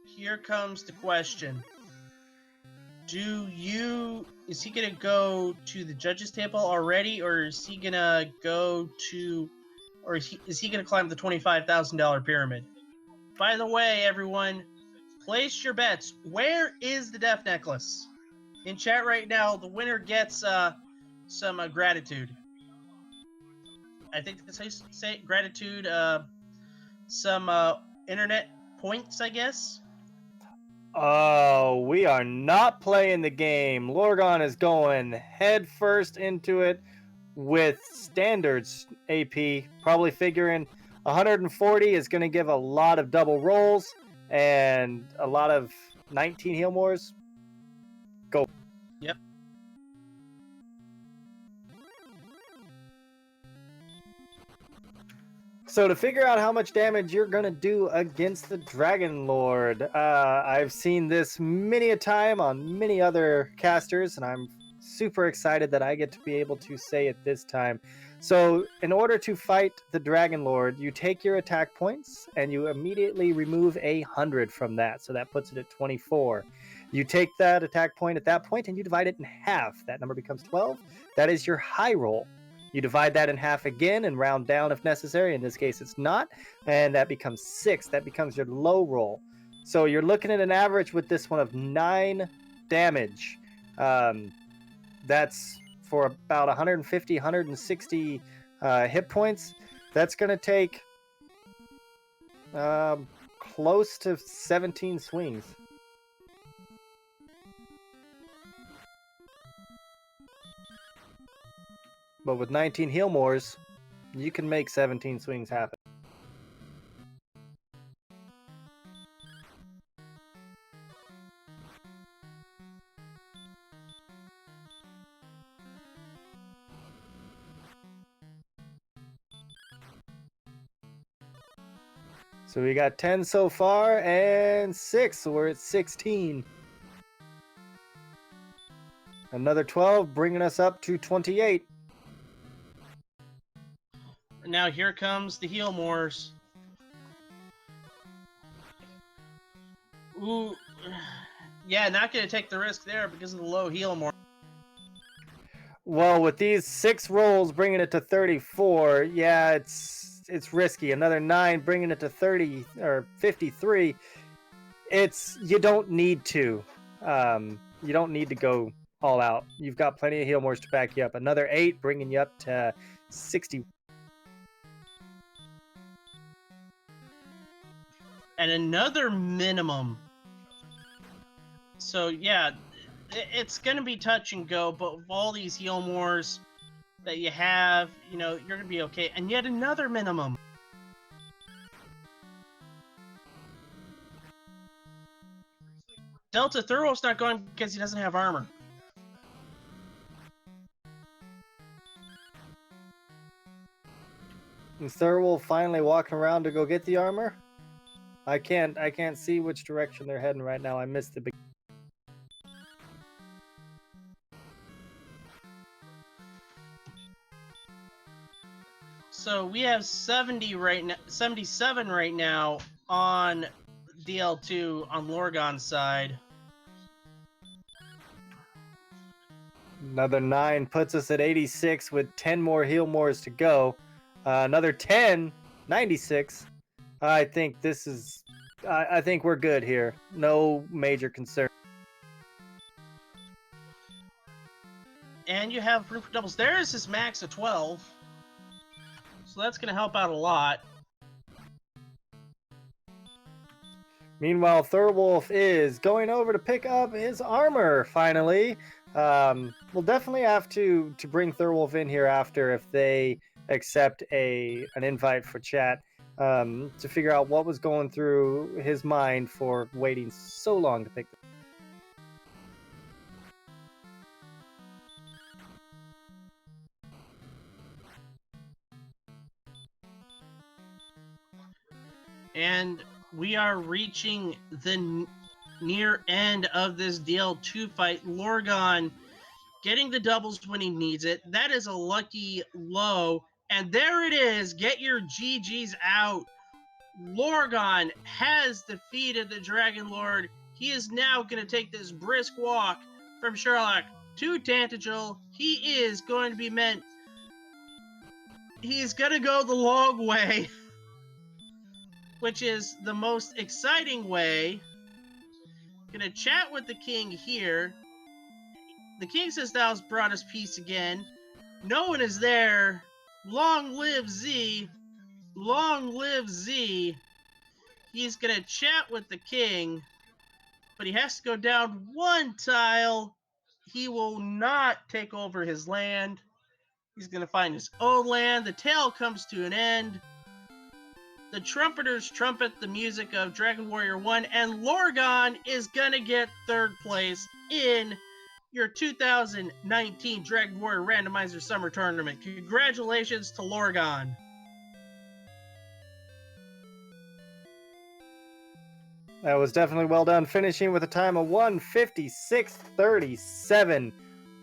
S1: here comes the question. Is he gonna go to the judges table already, or is he gonna go to, or is he gonna climb the $25,000 pyramid? By the way, everyone, place your bets. Where is the Death Necklace? In chat right now, the winner gets some gratitude. I think that's how you say it, gratitude. Some internet points, I guess.
S2: Oh, we are not playing the game. Lorgon is going head first into it with standards AP, probably figuring 140 is going to give a lot of double rolls and a lot of 19 heal mores. Go.
S1: Yep.
S2: So to figure out how much damage you're going to do against the Dragon Lord, I've seen this many a time on many other casters, and I'm super excited that I get to be able to say it this time. So in order to fight the Dragon Lord, you take your attack points and you immediately remove 100 from that. So that puts it at 24. You take that attack point at that point and you divide it in half. That number becomes 12. That is your high roll. You divide that in half again and round down if necessary. In this case, it's not. And that becomes 6. That becomes your low roll. So you're looking at an average with this one of 9 damage. That's for about 150, 160 hit points. That's going to take close to 17 swings. But with 19 heal mores, you can make 17 swings happen. So we got 10 so far and 6, so we're at 16. Another 12, bringing us up to 28.
S1: Now here comes the Heal Moors. Ooh. Yeah, not going to take the risk there because of the low Heal Moor.
S2: Well, with these 6 rolls bringing it to 34, yeah, it's risky. Another 9 bringing it to 30 or 53. You don't need to. You don't need to go all out. You've got plenty of Heal Moors to back you up. Another 8 bringing you up to 60.
S1: And another minimum. So yeah, it's gonna be touch and go, but with all these Heal Moors that you have, you're gonna be okay. And yet another minimum. Delta Thirwolf's not going because he doesn't have armor.
S2: Is Thirwolf finally walking around to go get the armor? I can't see which direction they're heading right now. I missed the beginning.
S1: So we have 77 right now on DL2 on Lorgon's side.
S2: Another 9 puts us at 86 with 10 more Heal Moors to go. Another 10, 96. I think this is... I think we're good here. No major concern.
S1: And you have room for doubles. There's his max of 12. So that's going to help out a lot.
S2: Meanwhile, Thirwolf is going over to pick up his armor, finally. We'll definitely have to bring Thirwolf in here after if they accept an invite for chat to figure out what was going through his mind for waiting so long to pick them.
S1: And we are reaching the near end of this DL2 fight. Lorgon getting the doubles when he needs it. That is a lucky low. And there it is. Get your GGs out. Lorgon has defeated the Dragon Lord. He is now going to take this brisk walk from Sherlock to Tantagel. He is going to be meant. He's going to go the long way, which is the most exciting way. Gonna chat with the king here. The king says thou hast brought us peace again. No one is there. Long live Z. Long live Z. He's gonna chat with the king, but he has to go down one tile. He will not take over his land. He's gonna find his own land. The tale comes to an end. The trumpeters trumpet the music of Dragon Warrior 1, and Lorgon is gonna get 3rd place in your 2019 Dragon Warrior Randomizer Summer Tournament. Congratulations to Lorgon.
S2: That was definitely well done, finishing with a time of 1:56:37.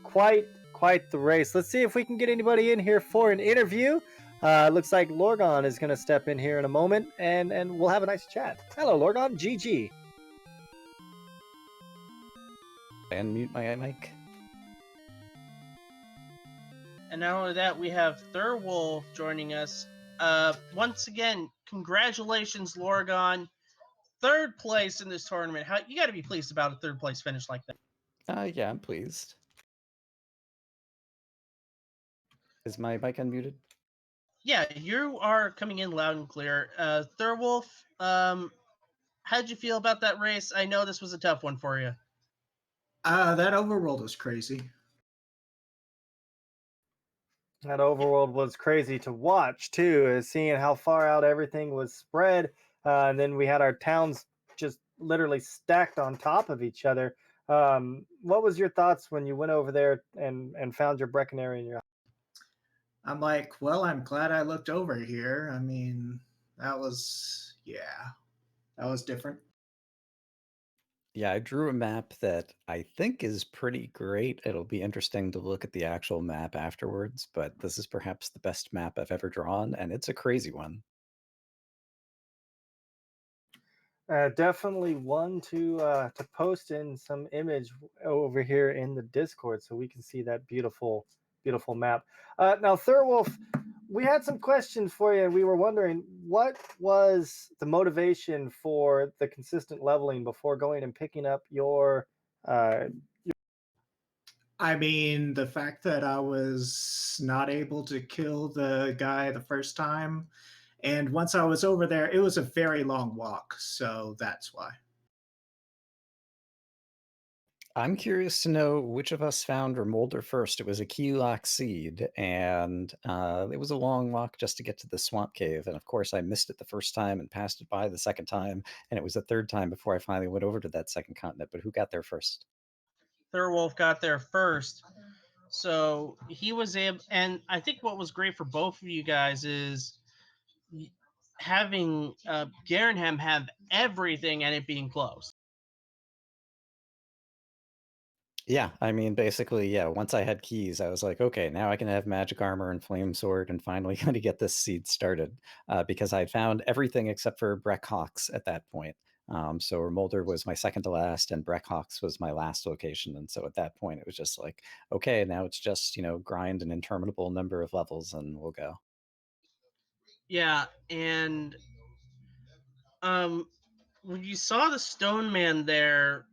S2: Quite the race. Let's see if we can get anybody in here for an interview. Looks like Lorgon is going to step in here in a moment, and we'll have a nice chat. Hello, Lorgon. GG.
S3: Unmute my mic.
S1: And not only that, we have Thirwolf joining us. Once again, congratulations, Lorgon. 3rd place in this tournament. You got to be pleased about a 3rd place finish like that.
S3: Yeah, I'm pleased. Is my mic unmuted?
S1: Yeah, you are coming in loud and clear. Thirwolf, how'd you feel about that race? I know this was a tough one for you.
S4: That overworld was crazy.
S2: That overworld was crazy to watch, too, seeing how far out everything was spread. And then we had our towns just literally stacked on top of each other. What was your thoughts when you went over there and found your Breckenary in your...
S4: I'm like, well, I'm glad I looked over here. I mean, That was, yeah, that was different.
S3: Yeah, I drew a map that I think is pretty great. It'll be interesting to look at the actual map afterwards, but this is perhaps the best map I've ever drawn, and it's a crazy one.
S2: Definitely one to post in some image over here in the Discord so we can see that beautiful map. Now, Thirwolf, we had some questions for you, and we were wondering what was the motivation for the consistent leveling before going and picking up your.
S4: I mean, the fact that I was not able to kill the guy the first time, and once I was over there, it was a very long walk, so that's why.
S3: I'm curious to know which of us found Remolder first. It was a key lock seed, and it was a long walk just to get to the swamp cave. And of course, I missed it the first time and passed it by the second time, and it was the third time before I finally went over to that second continent. But who got there first?
S1: Thirwolf got there first. So he was able, and I think what was great for both of you guys is having Garenham have everything and it being close.
S3: Yeah, I mean, basically, yeah, once I had keys, I was like, okay, now I can have magic armor and flame sword and finally kind of get this seed started because I had found everything except for Breckhawks at that point. So Remolder was my second to last and Breckhawks was my last location. And so at that point, it was just like, okay, now it's just, grind an interminable number of levels and we'll go.
S1: Yeah, and when you saw the Stone Man there,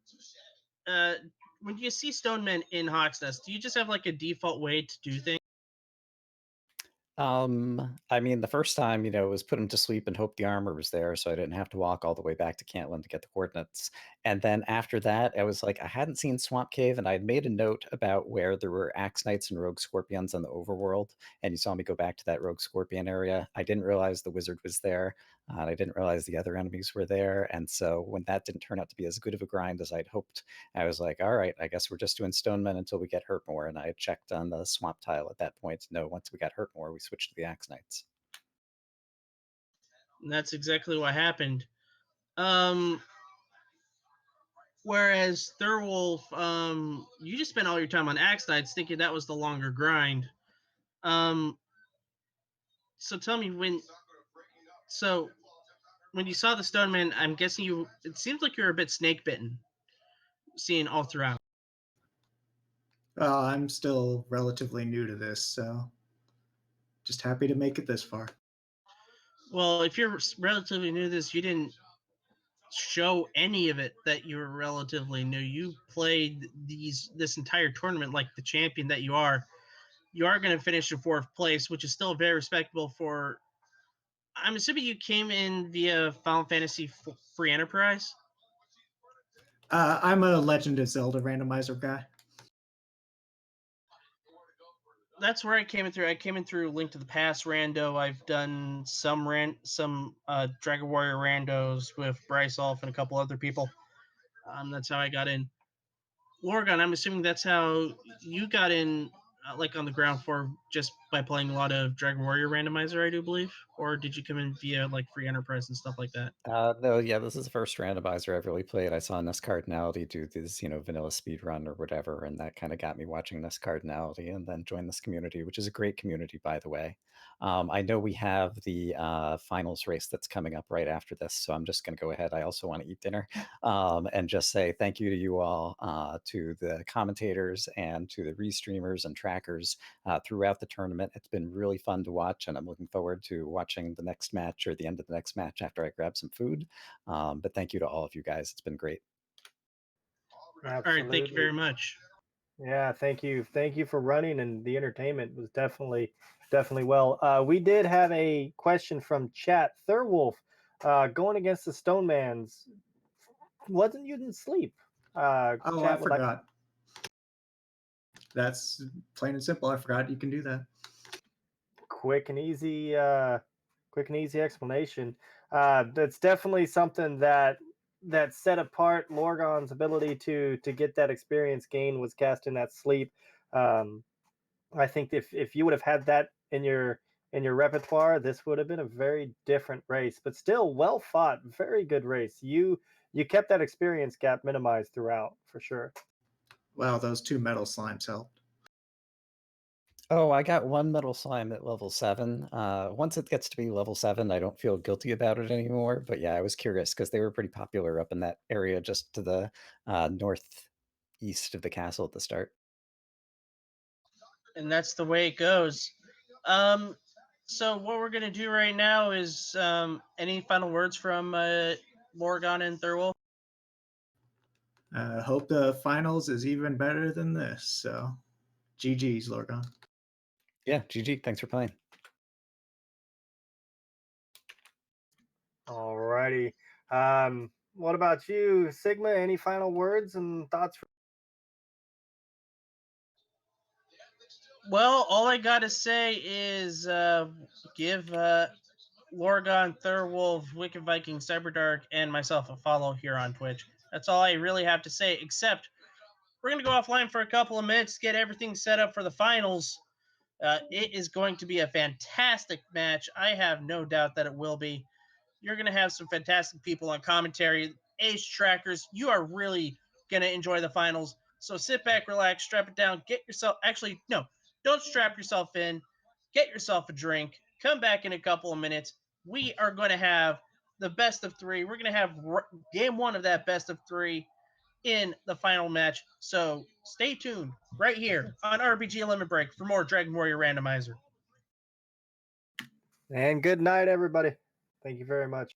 S1: uh, when you see Stone Man in Hawk's Nest, do you just have like a default way to do things?
S3: I mean, the first time, it was put him to sleep and hope the armor was there, so I didn't have to walk all the way back to Cantlin to get the coordinates. And then after that, I was like, I hadn't seen Swamp Cave, and I had made a note about where there were Axe Knights and Rogue Scorpions on the overworld. And you saw me go back to that Rogue Scorpion area. I didn't realize the wizard was there, and I didn't realize the other enemies were there. And so when that didn't turn out to be as good of a grind as I'd hoped, I was like, all right, I guess we're just doing Stonemen until we get hurt more. And I had checked on the swamp tile at that point. No, once we got hurt more, we switched to the Axe Knights.
S1: And that's exactly what happened. Um, Whereas Thirwolf, you just spent all your time on Axe Knights thinking that was the longer grind. So tell me when you saw the Stone Man, I'm guessing it seems like you're a bit snake bitten, seeing all throughout.
S4: I'm still relatively new to this, so just happy to make it this far.
S1: Well, if you're relatively new to this, you didn't show any of it that you were relatively new. You played this entire tournament like the champion that you are. You are going to finish in fourth place, which is still very respectable for. I'm assuming you came in via Final Fantasy Free Enterprise.
S4: I'm a Legend of Zelda randomizer guy.
S1: That's where I came in through. I came in through Link to the Past rando. I've done some Dragon Warrior randos with Bryce Olf and a couple other people. That's how I got in. Lorgon, I'm assuming that's how you got in, like on the ground floor, just by playing a lot of Dragon Warrior randomizer, I do believe, or did you come in via like Free Enterprise and stuff like that?
S3: No, yeah, this is the first randomizer I've really played. I saw Ness Cardinality do this, vanilla speed run or whatever, and that kind of got me watching Ness Cardinality and then joined this community, which is a great community, by the way. I know we have the finals race that's coming up right after this, so I'm just going to go ahead. I also want to eat dinner and just say thank you to you all, to the commentators and to the restreamers and trackers throughout the tournament. It's been really fun to watch, and I'm looking forward to watching the next match or the end of the next match after I grab some food. But thank you to all of you guys. It's been great.
S2: Absolutely.
S1: All right, thank you very much.
S2: Yeah, thank you for running, and the entertainment was definitely well. We did have a question from chat. Thirwolf, going against the Stone Man's, wasn't you in sleep?
S4: Oh,
S2: chat
S4: I forgot. That's plain and simple. I forgot you can do that.
S2: Quick and easy explanation. That's definitely something that set apart Lorgon's ability to get that experience gain was casting that sleep. I think if you would have had that in your in your repertoire, this would have been a very different race, but still well fought. Very good race. You kept that experience gap minimized throughout for sure.
S4: Well, those 2 metal slimes helped.
S3: Oh, I got one metal slime at level 7. Once it gets to be level 7, I don't feel guilty about it anymore. But yeah, I was curious because they were pretty popular up in that area just to the northeast of the castle at the start.
S1: And that's the way it goes. So what we're gonna do right now is any final words from Lorgon and Thirwolf?
S4: Hope the finals is even better than this. So, GG's, Lorgon.
S3: Yeah, GG. Thanks for playing.
S2: Alrighty. What about you, Sigma? Any final words and thoughts?
S1: Well, all I gotta say is give Lorgon, Thirwolf, Wicked Viking, Cyberdark, and myself a follow here on Twitch. That's all I really have to say, except we're going to go offline for a couple of minutes, get everything set up for the finals. It is going to be a fantastic match. I have no doubt that it will be. You're going to have some fantastic people on commentary, ace trackers. You are really going to enjoy the finals. So sit back, relax, strap it down, get yourself. Actually, no, don't strap yourself in. Get yourself a drink. Come back in a couple of minutes. We are going to have the best of 3. We're going to have game 1 of that best of 3 in the final match. So stay tuned right here on RPG Limit Break for more Dragon Warrior Randomizer.
S2: And good night, everybody. Thank you very much.